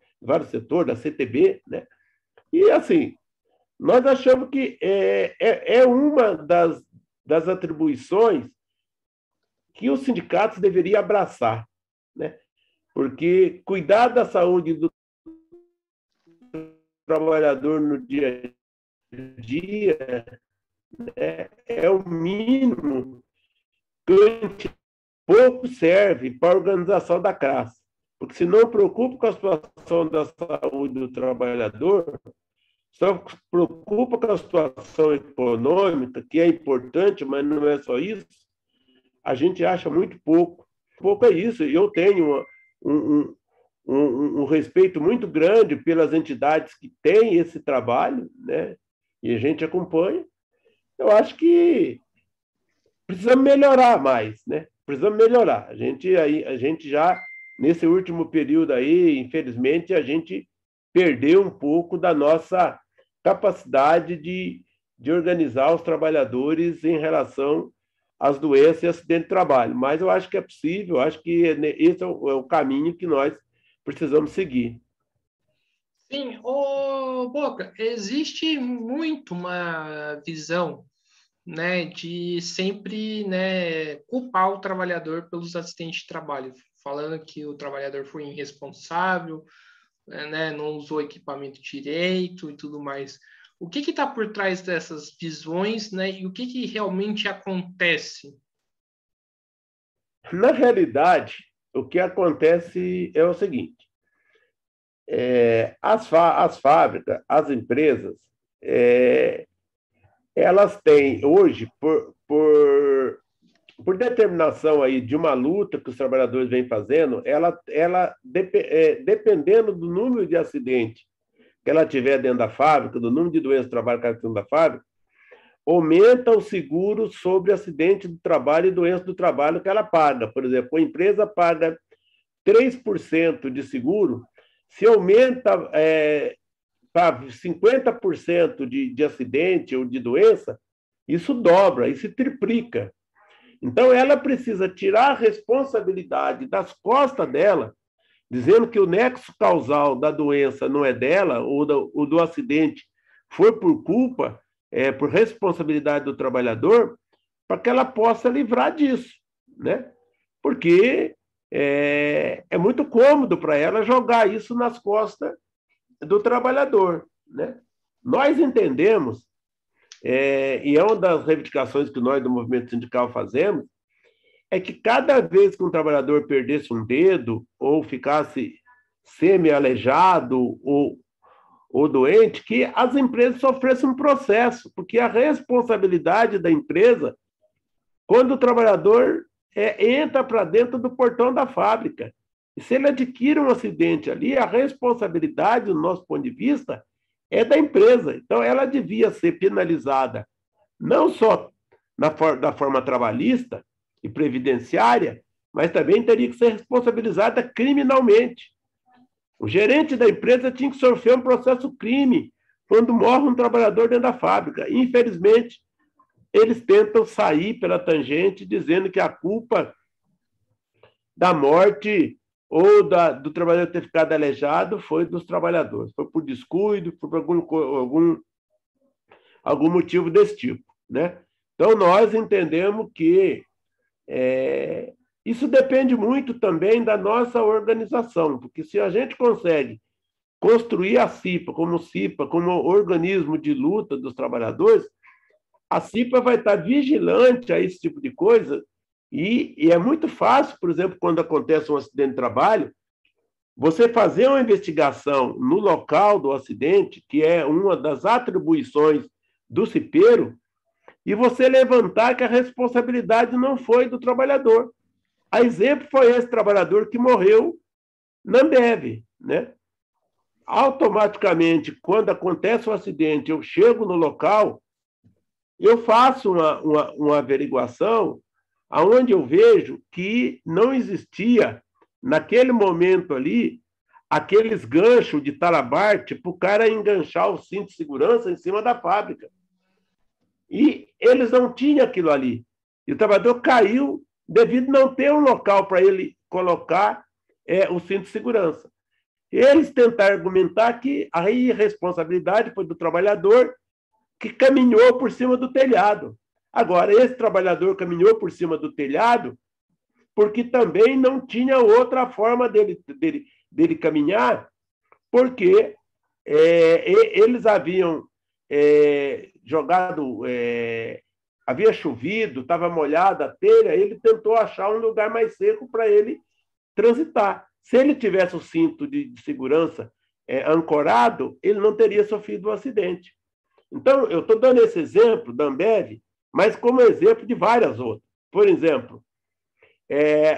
setores, da CTB, né? E, assim, nós achamos que é uma das atribuições que os sindicatos deveriam abraçar, né? Porque cuidar da saúde do trabalhador no dia a dia, né, é o mínimo que pouco serve para a organização da classe. Porque se não preocupa com a situação da saúde do trabalhador, só preocupa com a situação econômica, que é importante, mas não é só isso, a gente acha muito pouco. Pouco é isso. Eu tenho um respeito muito grande pelas entidades que têm esse trabalho, né? E a gente acompanha. Eu acho que precisamos melhorar mais, né? Precisamos melhorar. A gente já, nesse último período aí, infelizmente, a gente perdeu um pouco da nossa capacidade de organizar os trabalhadores em relação às doenças e acidentes de trabalho. Mas eu acho que é possível, eu acho que esse é o caminho que nós precisamos seguir. Sim, Boca, existe muito uma visão, né, de sempre, né, culpar o trabalhador pelos acidentes de trabalho, falando que o trabalhador foi irresponsável, né, não usou equipamento direito e tudo mais. O que está por trás dessas visões, né? E o que realmente acontece? Na realidade, o que acontece é o seguinte: as fábricas, as empresas, elas têm hoje, por determinação aí de uma luta que os trabalhadores vêm fazendo, dependendo do número de acidentes que ela tiver dentro da fábrica, do número de doenças do trabalho que ela tem dentro da fábrica, aumenta o seguro sobre acidente do trabalho e doença do trabalho que ela paga. Por exemplo, a empresa paga 3% de seguro, se aumenta para 50% de acidente ou de doença, isso dobra, isso triplica. Então, ela precisa tirar a responsabilidade das costas dela, dizendo que o nexo causal da doença não é dela, ou do acidente foi por culpa, por responsabilidade do trabalhador, para que ela possa livrar disso, né? Porque é muito cômodo para ela jogar isso nas costas do trabalhador, né? Nós entendemos, e é uma das reivindicações que nós do movimento sindical fazemos, é que cada vez que um trabalhador perdesse um dedo ou ficasse semi-aleijado ou doente, que as empresas sofressem um processo, porque a responsabilidade da empresa, quando o trabalhador entra para dentro do portão da fábrica, e se ele adquire um acidente ali, a responsabilidade, do nosso ponto de vista, é da empresa. Então, ela devia ser penalizada não só da forma trabalhista e previdenciária, mas também teria que ser responsabilizada criminalmente. O gerente da empresa tinha que sofrer um processo crime quando morre um trabalhador dentro da fábrica. Infelizmente, eles tentam sair pela tangente dizendo que a culpa da morte ou do trabalhador ter ficado aleijado foi dos trabalhadores. Foi por descuido, por algum motivo desse tipo, né? Então, nós entendemos que isso depende muito também da nossa organização, porque se a gente consegue construir a CIPA como organismo de luta dos trabalhadores, a CIPA vai estar vigilante a esse tipo de coisa e é muito fácil, por exemplo, quando acontece um acidente de trabalho, você fazer uma investigação no local do acidente, que é uma das atribuições do cipeiro, e você levantar que a responsabilidade não foi do trabalhador. A exemplo foi esse trabalhador que morreu na Ambev, né? Automaticamente, quando acontece um acidente, eu chego no local, eu faço uma averiguação aonde eu vejo que não existia, naquele momento ali, aqueles ganchos de talabarte para o cara enganchar o cinto de segurança em cima da fábrica. E eles não tinham aquilo ali. E o trabalhador caiu devido a não ter um local para ele colocar o cinto de segurança. Eles tentaram argumentar que a irresponsabilidade foi do trabalhador que caminhou por cima do telhado. Agora, esse trabalhador caminhou por cima do telhado porque também não tinha outra forma dele caminhar, porque eles haviam jogado, havia chovido, estava molhada a telha, ele tentou achar um lugar mais seco para ele transitar. Se ele tivesse o cinto de segurança ancorado, ele não teria sofrido um acidente. Então, eu estou dando esse exemplo da Ambev, mas como exemplo de várias outras. Por exemplo,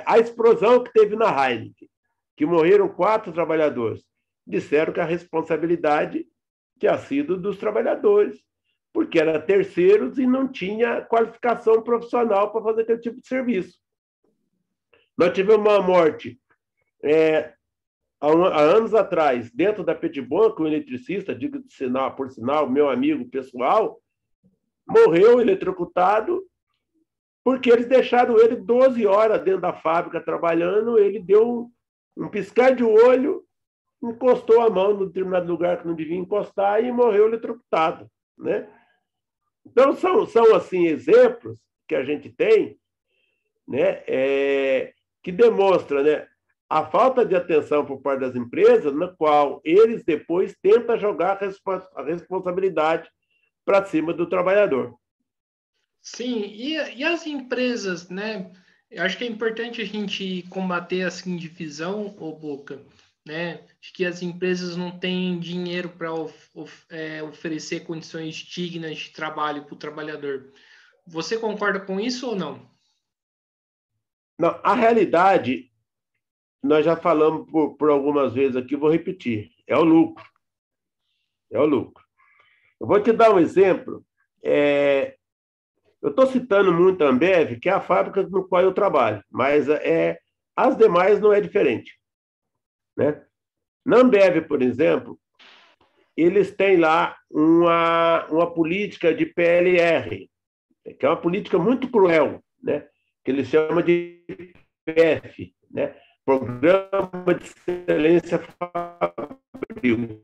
a explosão que teve na Heineken, que morreram 4 trabalhadores. Disseram que a responsabilidade tinha sido dos trabalhadores, porque eram terceiros e não tinha qualificação profissional para fazer aquele tipo de serviço. Nós tivemos uma morte há anos atrás, dentro da Petibon, que um eletricista, digo de sinal, por sinal, meu amigo pessoal, morreu eletrocutado porque eles deixaram ele 12 horas dentro da fábrica trabalhando, ele deu um piscar de olho, encostou a mão no determinado lugar que não devia encostar e morreu eletrocutado, né? Então, são assim, exemplos que a gente tem, né, que demonstra, né, a falta de atenção por parte das empresas, na qual eles depois tentam jogar a responsabilidade para cima do trabalhador. Sim, e as empresas, né? Eu acho que é importante a gente combater assim divisão, ô Boca, né? De que as empresas não têm dinheiro para oferecer condições dignas de trabalho para o trabalhador. Você concorda com isso ou não? Não, a realidade, nós já falamos por algumas vezes aqui, vou repetir, é o lucro. É o lucro. Eu vou te dar um exemplo. Eu estou citando muito a Ambev, que é a fábrica no qual eu trabalho, mas as demais não é diferente. Né? Na Ambev, por exemplo, eles têm lá uma política de PLR, que é uma política muito cruel, né? Que eles chamam de PF, né? Programa de Excelência Fabril.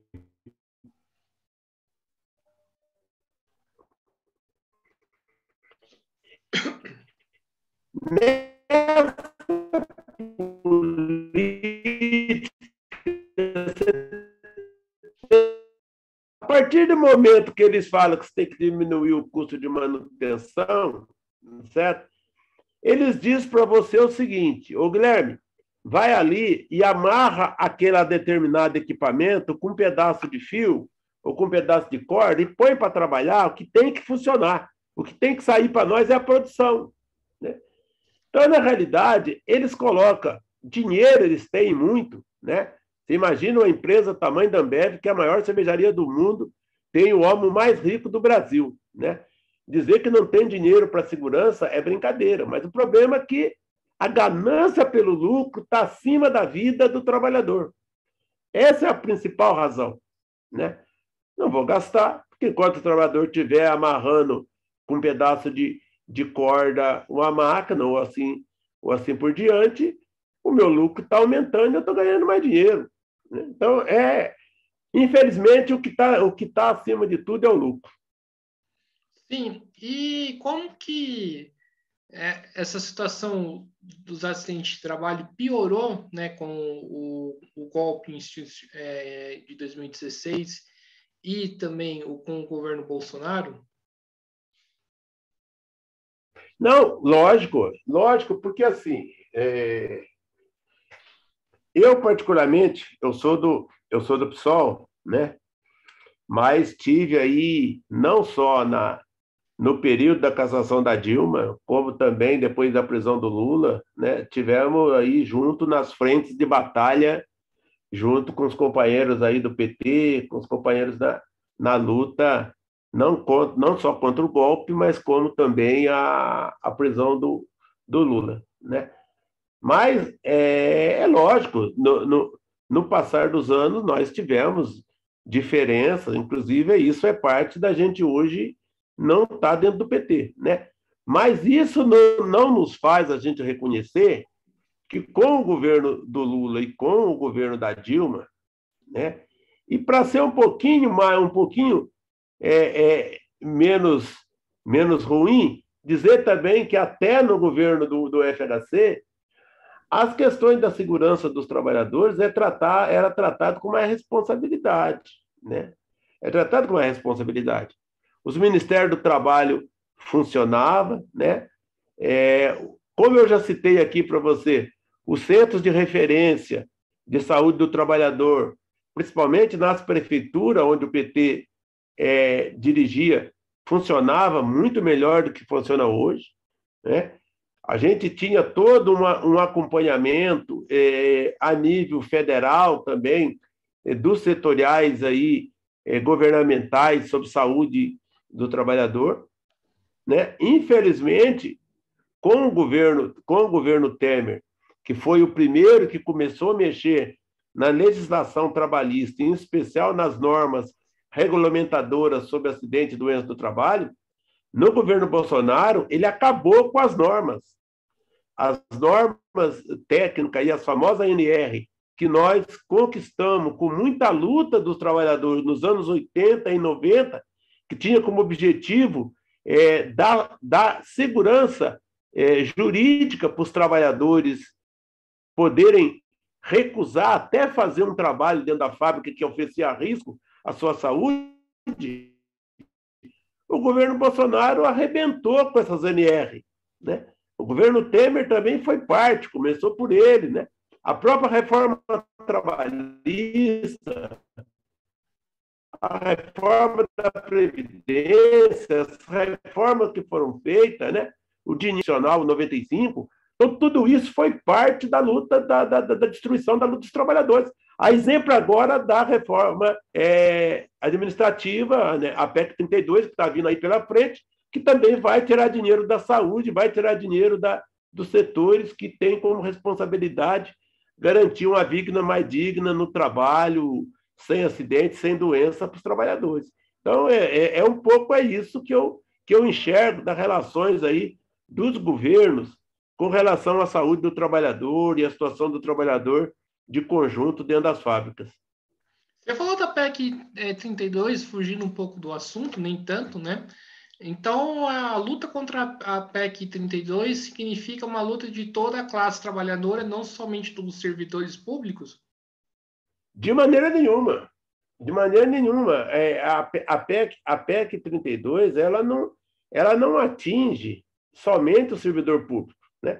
Nessa política, a partir do momento que eles falam que você tem que diminuir o custo de manutenção, certo? Eles dizem para você o seguinte: ô Guilherme, vai ali e amarra aquele determinado equipamento com um pedaço de fio ou com um pedaço de corda e põe para trabalhar o que tem que funcionar. O que tem que sair para nós é a produção. Né? Então, na realidade, eles colocam dinheiro, eles têm muito, né? Você imagina uma empresa tamanho da Ambev, que é a maior cervejaria do mundo, tem o homem mais rico do Brasil, né? Dizer que não tem dinheiro para segurança é brincadeira, mas o problema é que a ganância pelo lucro está acima da vida do trabalhador. Essa é a principal razão, né? Não vou gastar, porque enquanto o trabalhador estiver amarrando com um pedaço de corda uma máquina ou assim por diante, o meu lucro está aumentando e eu estou ganhando mais dinheiro. Né? Então, infelizmente, o que tá acima de tudo é o lucro. Sim, e como que essa situação dos acidentes de trabalho piorou, né, com o golpe de 2016 e também com o governo Bolsonaro? Não, lógico, porque assim, eu particularmente, eu sou do PSOL, né? Mas tive aí, não só no período da cassação da Dilma, como também depois da prisão do Lula, né? Tivemos aí junto nas frentes de batalha, junto com os companheiros aí do PT, com os companheiros na luta, não só contra o golpe, mas como também a prisão do Lula, né? Mas é lógico, no passar dos anos nós tivemos diferenças, inclusive isso é parte da gente hoje não estar tá dentro do PT, né? Mas isso não nos faz a gente reconhecer que com o governo do Lula e com o governo da Dilma, né? E para ser um pouquinho menos ruim, dizer também que até no governo do FHC as questões da segurança dos trabalhadores era tratado com uma responsabilidade, né? É tratado com uma responsabilidade. Os ministérios do trabalho funcionavam, né? Como eu já citei aqui para você, os centros de referência de saúde do trabalhador, principalmente nas prefeituras onde o PT dirigia, funcionava muito melhor do que funciona hoje, né? A gente tinha todo um acompanhamento a nível federal também, dos setoriais aí, governamentais sobre saúde do trabalhador. Né? Infelizmente, com o governo Temer, que foi o primeiro que começou a mexer na legislação trabalhista, em especial nas normas regulamentadoras sobre acidente e doença do trabalho, no governo Bolsonaro, ele acabou com as normas. As normas técnicas e as famosas ANR, que nós conquistamos com muita luta dos trabalhadores nos anos 80 e 90, que tinha como objetivo dar segurança jurídica para os trabalhadores poderem recusar até fazer um trabalho dentro da fábrica que oferecia risco à sua saúde, o governo Bolsonaro arrebentou com essas NR, né? O governo Temer também foi parte, começou por ele, né? A própria reforma trabalhista, a reforma da Previdência, as reformas que foram feitas, né? O DIN Nacional 95, então tudo isso foi parte da luta, da destruição da luta dos trabalhadores. A exemplo agora da reforma administrativa, né? A PEC 32, que está vindo aí pela frente, que também vai tirar dinheiro da saúde, vai tirar dinheiro dos setores que têm como responsabilidade garantir uma vida mais digna no trabalho, sem acidente, sem doença para os trabalhadores. Então, um pouco isso que eu enxergo das relações aí dos governos com relação à saúde do trabalhador e à situação do trabalhador de conjunto dentro das fábricas. Você falou da PEC 32, fugindo um pouco do assunto, nem tanto, né? Então, a luta contra a PEC 32 significa uma luta de toda a classe trabalhadora, não somente dos servidores públicos? De maneira nenhuma. De maneira nenhuma. A PEC 32 ela não atinge somente o servidor público, né?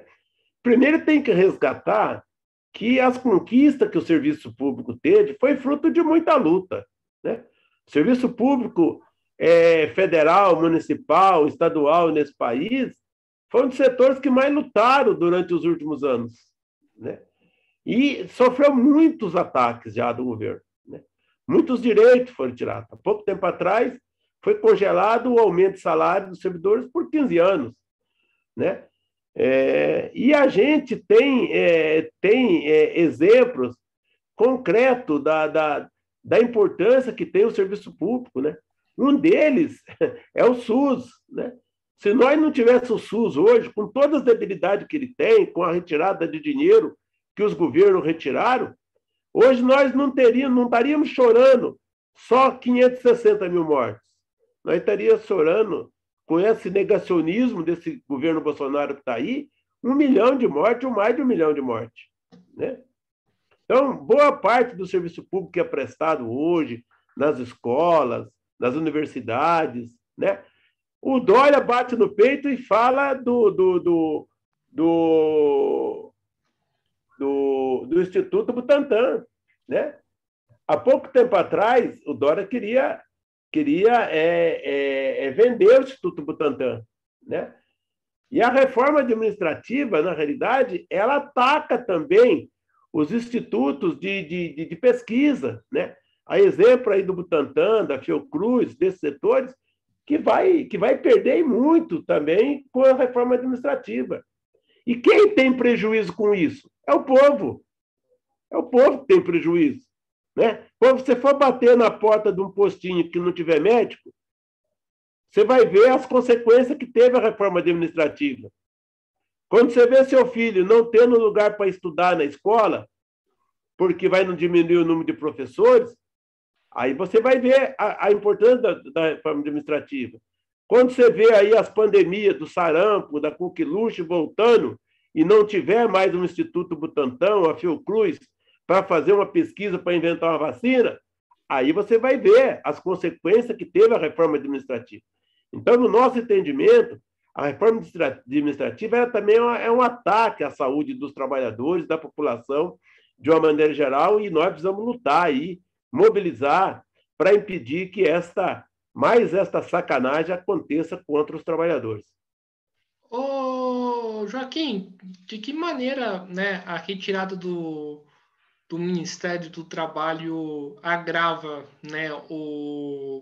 Primeiro tem que resgatar que as conquistas que o serviço público teve foi fruto de muita luta, né? O serviço público federal, municipal, estadual nesse país foi um dos setores que mais lutaram durante os últimos anos, né? E sofreu muitos ataques já do governo, né? Muitos direitos foram tirados. Há pouco tempo atrás foi congelado o aumento de salário dos servidores por 15 anos, né? E a gente tem exemplos concretos da importância que tem o serviço público, né? Um deles é o SUS, né? Se nós não tivéssemos o SUS hoje, com todas as debilidades que ele tem, com a retirada de dinheiro que os governos retiraram, hoje nós não estaríamos chorando só 560 mil mortes. Nós estaríamos chorando com esse negacionismo desse governo Bolsonaro que está aí, 1 milhão de mortes ou mais de 1 milhão de mortes, né? Então, boa parte do serviço público que é prestado hoje nas escolas, nas universidades, né? O Dória bate no peito e fala do Instituto Butantan, né? Há pouco tempo atrás, o Dória queria vender o Instituto Butantan, né? E a reforma administrativa, na realidade, ela ataca também os institutos de pesquisa, né? A exemplo aí do Butantan, da Fiocruz, desses setores, que vai perder muito também com a reforma administrativa. E quem tem prejuízo com isso? É o povo. É o povo que tem prejuízo, né? Quando você for bater na porta de um postinho que não tiver médico, você vai ver as consequências que teve a reforma administrativa. Quando você vê seu filho não tendo lugar para estudar na escola, porque vai não diminuir o número de professores, aí você vai ver a importância da reforma administrativa. Quando você vê aí as pandemias do sarampo, da coqueluche voltando, e não tiver mais um Instituto Butantan, a Fiocruz, para fazer uma pesquisa para inventar uma vacina, aí você vai ver as consequências que teve a reforma administrativa. Então, no nosso entendimento, a reforma administrativa ela também é um ataque à saúde dos trabalhadores, da população, de uma maneira geral, e nós precisamos lutar aí, mobilizar para impedir que esta sacanagem aconteça contra os trabalhadores. Ô, Joaquim, de que maneira, né, a retirada do Ministério do Trabalho agrava, né, o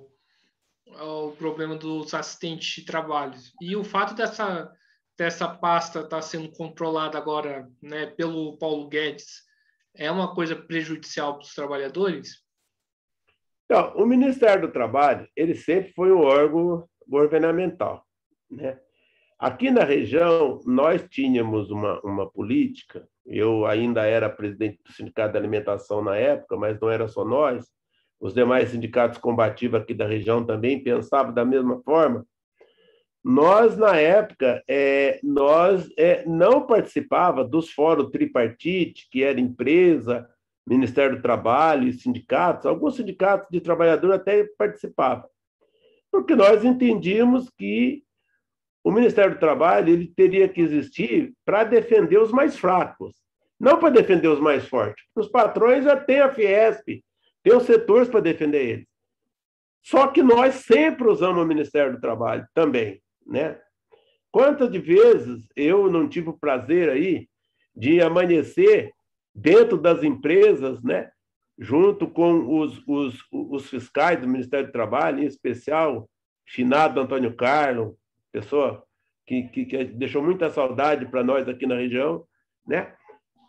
problema dos assistentes de trabalho? E o fato dessa pasta estar sendo controlada agora, né, pelo Paulo Guedes é uma coisa prejudicial para os trabalhadores? Então, o Ministério do Trabalho, ele sempre foi um órgão governamental, né? Aqui na região, nós tínhamos uma política, eu ainda era presidente do Sindicato da Alimentação na época, mas não era só nós, os demais sindicatos combativos aqui da região também pensavam da mesma forma, nós, na época, nós não participava dos fóruns tripartite, que era empresa, Ministério do Trabalho e sindicatos. Alguns sindicatos de trabalhadores até participavam, porque nós entendíamos que o Ministério do Trabalho ele teria que existir para defender os mais fracos, não para defender os mais fortes. Os patrões já têm a Fiesp, tem os setores para defender eles. Só que nós sempre usamos o Ministério do Trabalho também, né? Quantas de vezes eu não tive o prazer aí de amanhecer dentro das empresas, né? Junto com os fiscais do Ministério do Trabalho, em especial finado Antônio Carlos, pessoa que deixou muita saudade para nós aqui na região, né?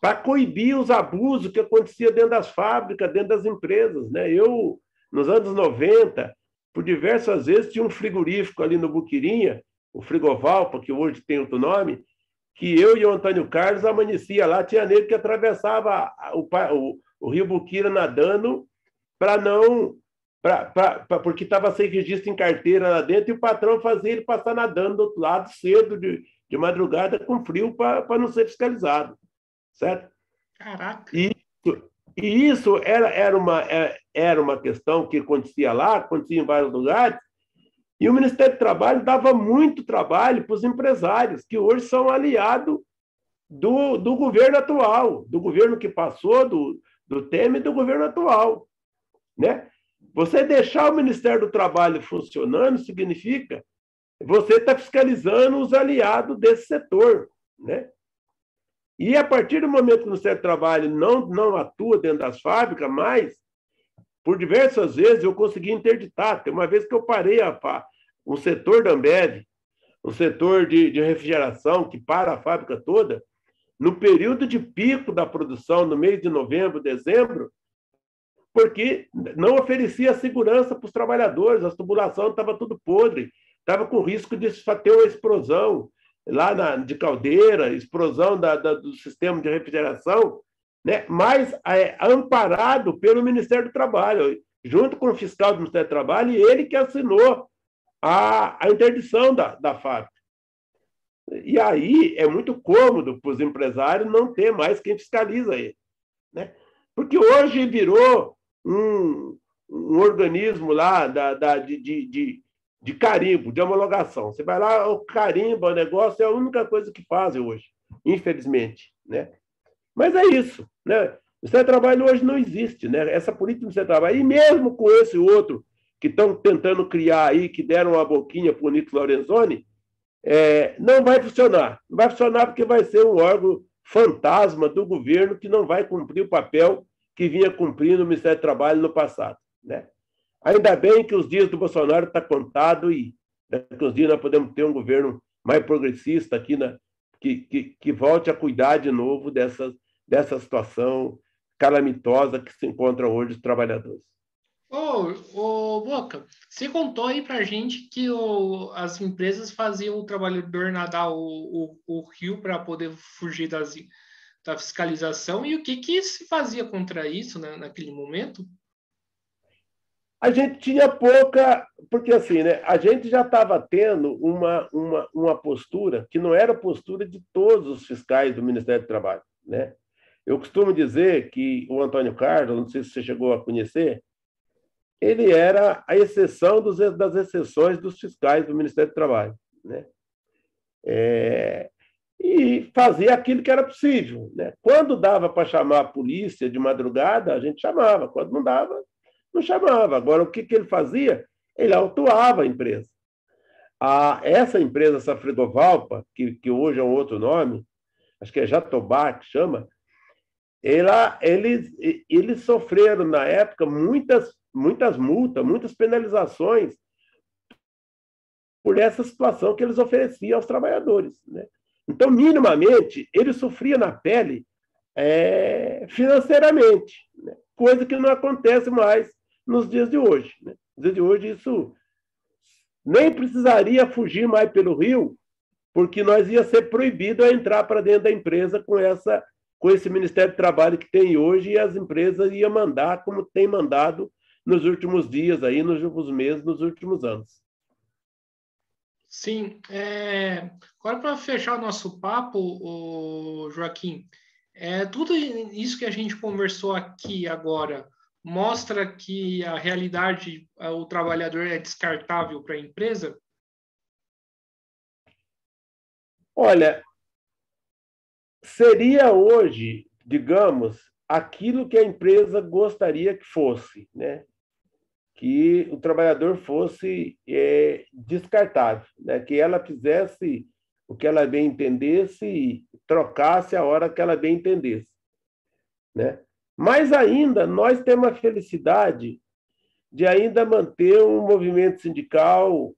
Para coibir os abusos que aconteciam dentro das fábricas, dentro das empresas, né? Eu, nos anos 90, por diversas vezes, tinha um frigorífico ali no Buquirinha, o Frigovalpa, que hoje tem outro nome, que eu e o Antônio Carlos amanhecia lá, tinha nego que atravessava o Rio Buquira nadando para não... porque estava sem registro em carteira lá dentro, e o patrão fazia ele passar nadando do outro lado cedo, de madrugada, com frio, para não ser fiscalizado. Certo? Caraca! E isso era uma questão que acontecia lá, acontecia em vários lugares, e o Ministério do Trabalho dava muito trabalho para os empresários, que hoje são aliados do governo atual, do governo que passou, do Temer e do governo atual. Né? Você deixar o Ministério do Trabalho funcionando significa você estar fiscalizando os aliados desse setor. Né? E a partir do momento que o Ministério do Trabalho não atua dentro das fábricas, mas, por diversas vezes, eu consegui interditar. Tem uma vez que eu parei o setor da Ambev, o setor de refrigeração, que para a fábrica toda, no período de pico da produção, no mês de novembro, dezembro, porque não oferecia segurança para os trabalhadores, a tubulação estava tudo podre, estava com risco de ter uma explosão lá de caldeira, explosão do sistema de refrigeração, né? Mas amparado pelo Ministério do Trabalho, junto com o fiscal do Ministério do Trabalho, e ele que assinou a interdição da fábrica. E aí é muito cômodo para os empresários não ter mais quem fiscaliza ele. Né? Porque hoje virou um organismo lá de carimbo, de homologação. Você vai lá, o carimbo, o negócio é a única coisa que fazem hoje, infelizmente. Né? Mas é isso. Né? O Ministério do Trabalho hoje não existe. Né? Essa política do Ministério do Trabalho, e mesmo com esse outro que estão tentando criar aí, que deram uma boquinha para o Nix Lorenzoni, não vai funcionar. Não vai funcionar porque vai ser um órgão fantasma do governo que não vai cumprir o papel que vinha cumprindo o Ministério do Trabalho no passado. Né? Ainda bem que os dias do Bolsonaro estão contados e daqui uns dias nós podemos ter um governo mais progressista aqui, que volte a cuidar de novo dessa situação calamitosa que se encontra hoje os trabalhadores. Boca, você contou aí pra gente que as empresas faziam o trabalhador nadar o rio para poder fugir da fiscalização, e o que se fazia contra isso, né, naquele momento? A gente tinha pouca, porque assim, né, a gente já estava tendo uma postura que não era a postura de todos os fiscais do Ministério do Trabalho. Né? Eu costumo dizer que o Antônio Carlos, não sei se você chegou a conhecer, ele era a exceção das exceções dos fiscais do Ministério do Trabalho. Né? E fazia aquilo que era possível. Né? Quando dava para chamar a polícia de madrugada, a gente chamava. Quando não dava, não chamava. Agora, o que ele fazia? Ele autuava a empresa. Essa empresa, essa Frigovalpa, que hoje é um outro nome, acho que é Jatobá que chama, eles sofreram, na época, muitas multas, muitas penalizações por essa situação que eles ofereciam aos trabalhadores. Né? Então, minimamente, ele sofria na pele financeiramente, né? Coisa que não acontece mais nos dias de hoje. Né? Nos dias de hoje, isso nem precisaria fugir mais pelo rio, porque nós ia ser proibido a entrar para dentro da empresa com esse Ministério do Trabalho que tem hoje, e as empresas iam mandar como tem mandado nos últimos dias, aí, nos últimos meses, nos últimos anos. Sim. Agora, para fechar o nosso papo, Joaquim, tudo isso que a gente conversou aqui agora mostra que a realidade, o trabalhador é descartável para a empresa? Olha, seria hoje, digamos, aquilo que a empresa gostaria que fosse, né? Que o trabalhador fosse descartável, né? Que ela fizesse o que ela bem entendesse e trocasse a hora que ela bem entendesse, né? Mas ainda nós temos a felicidade de ainda manter um movimento sindical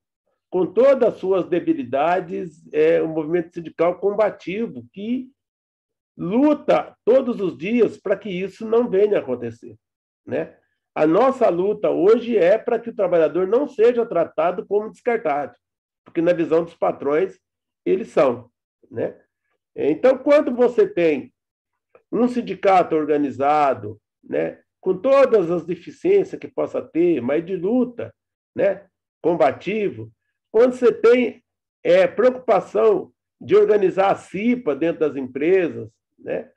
com todas as suas debilidades, um movimento sindical combativo que luta todos os dias para que isso não venha a acontecer, né? A nossa luta hoje é para que o trabalhador não seja tratado como descartável, porque na visão dos patrões eles são, né? Então, quando você tem um sindicato organizado, né, com todas as deficiências que possa ter, mas de luta, né, combativo, quando você tem preocupação de organizar a CIPA dentro das empresas, né,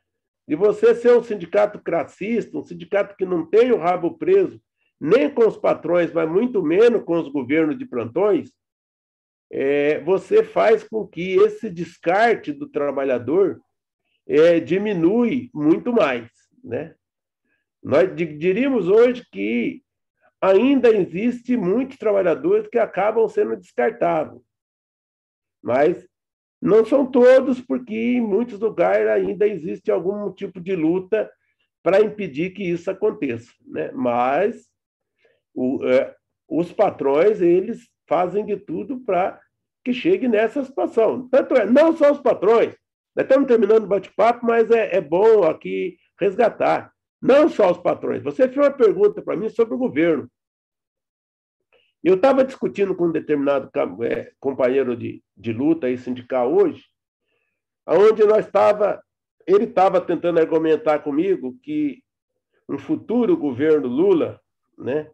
de você ser um sindicato classista, um sindicato que não tem o rabo preso nem com os patrões, mas muito menos com os governos de plantões, você faz com que esse descarte do trabalhador diminui muito mais, né? Nós diríamos hoje que ainda existe muitos trabalhadores que acabam sendo descartáveis, mas não são todos, porque em muitos lugares ainda existe algum tipo de luta para impedir que isso aconteça, né? Mas os patrões, eles fazem de tudo para que chegue nessa situação. Tanto não só os patrões, nós estamos terminando o bate-papo, mas é bom aqui resgatar. Não só os patrões. Você fez uma pergunta para mim sobre o governo. Eu estava discutindo com um determinado companheiro de luta e sindical hoje, onde ele estava tentando argumentar comigo que um futuro governo Lula, né,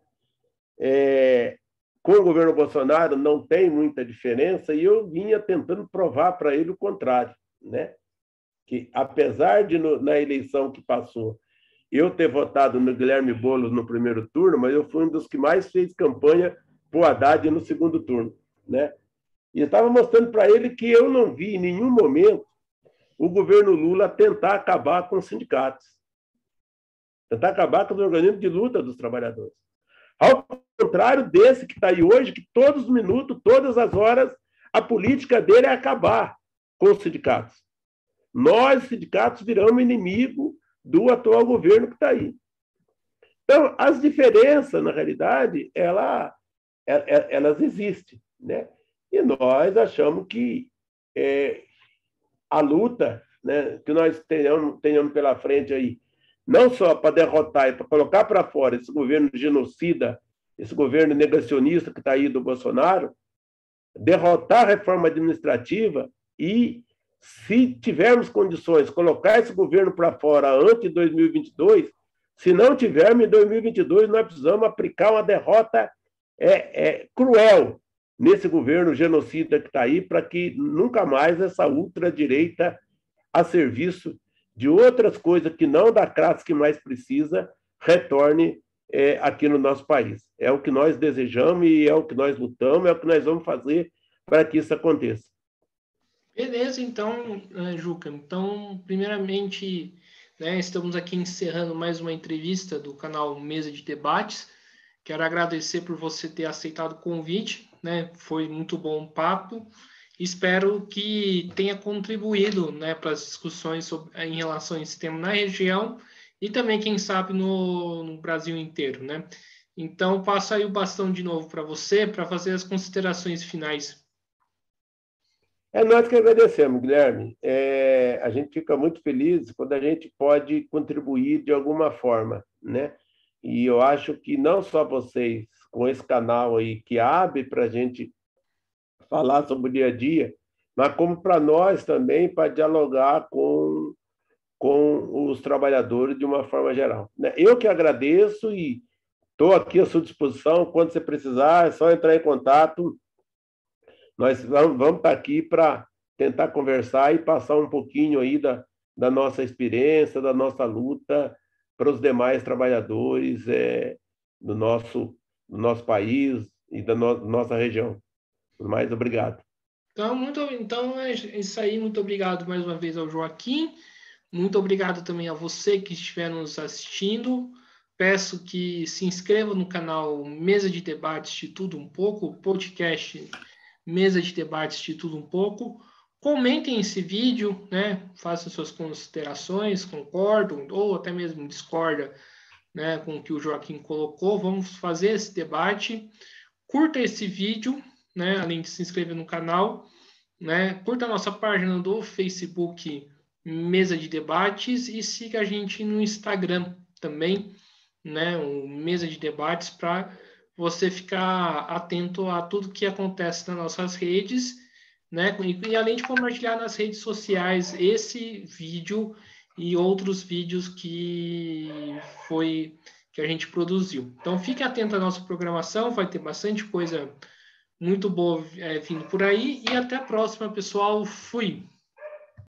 com o governo Bolsonaro não tem muita diferença, e eu vinha tentando provar para ele o contrário, né? Que apesar de na eleição que passou eu ter votado no Guilherme Boulos no primeiro turno, mas eu fui um dos que mais fez campanha para o Haddad no segundo turno, né? E eu estava mostrando para ele que eu não vi em nenhum momento o governo Lula tentar acabar com os sindicatos, tentar acabar com os organismos de luta dos trabalhadores. Ao contrário desse que está aí hoje, que todos os minutos, todas as horas, a política dele é acabar com os sindicatos. Nós, sindicatos, viramos inimigo do atual governo que está aí. Então, as diferenças, na realidade, elas existem, né? E nós achamos que a luta, né, que nós tenhamos pela frente aí, não só para derrotar e para colocar para fora esse governo genocida, esse governo negacionista que está aí do Bolsonaro, derrotar a reforma administrativa e, se tivermos condições, colocar esse governo para fora antes de 2022, se não tivermos, em 2022 nós precisamos aplicar uma derrota cruel nesse governo genocida que está aí, para que nunca mais essa ultradireita, a serviço de outras coisas que não da classe que mais precisa, retorne aqui no nosso país. É o que nós desejamos e é o que nós lutamos, é o que nós vamos fazer para que isso aconteça. Beleza, então, Juca. Então, primeiramente, né, estamos aqui encerrando mais uma entrevista do canal Mesa de Debates. Quero agradecer por você ter aceitado o convite, né? Foi muito bom o papo. Espero que tenha contribuído, né, para as discussões em relação a esse tema na região e também, quem sabe, no Brasil inteiro, né? Então, passo aí o bastão de novo para você, para fazer as considerações finais. Nós que agradecemos, Guilherme. A gente fica muito feliz quando a gente pode contribuir de alguma forma, né? E eu acho que não só vocês, com esse canal aí que abre para a gente falar sobre o dia a dia, mas como para nós também, para dialogar com os trabalhadores de uma forma geral, né? Eu que agradeço e estou aqui à sua disposição. Quando você precisar, é só entrar em contato nós vamos estar aqui para tentar conversar e passar um pouquinho aí da nossa experiência, da nossa luta para os demais trabalhadores do nosso país e da nossa região. Mais obrigado. Então é isso aí. Muito obrigado mais uma vez ao Joaquim. Muito obrigado também a você que estiver nos assistindo. Peço que se inscreva no canal Mesa de Debates de Tudo Um Pouco, podcast Mesa de Debates de Tudo Um Pouco. Comentem esse vídeo, né? Façam suas considerações, concordam ou até mesmo discordam, né, com o que o Joaquim colocou. Vamos fazer esse debate. Curta esse vídeo, né, além de se inscrever no canal, né? Curta a nossa página do Facebook Mesa de Debates e siga a gente no Instagram também, né? O Mesa de Debates, para você ficar atento a tudo que acontece nas nossas redes, né? E além de compartilhar nas redes sociais esse vídeo e outros vídeos que a gente produziu. Então fique atento à nossa programação, vai ter bastante coisa muito boa vindo por aí. E até a próxima, pessoal. Fui!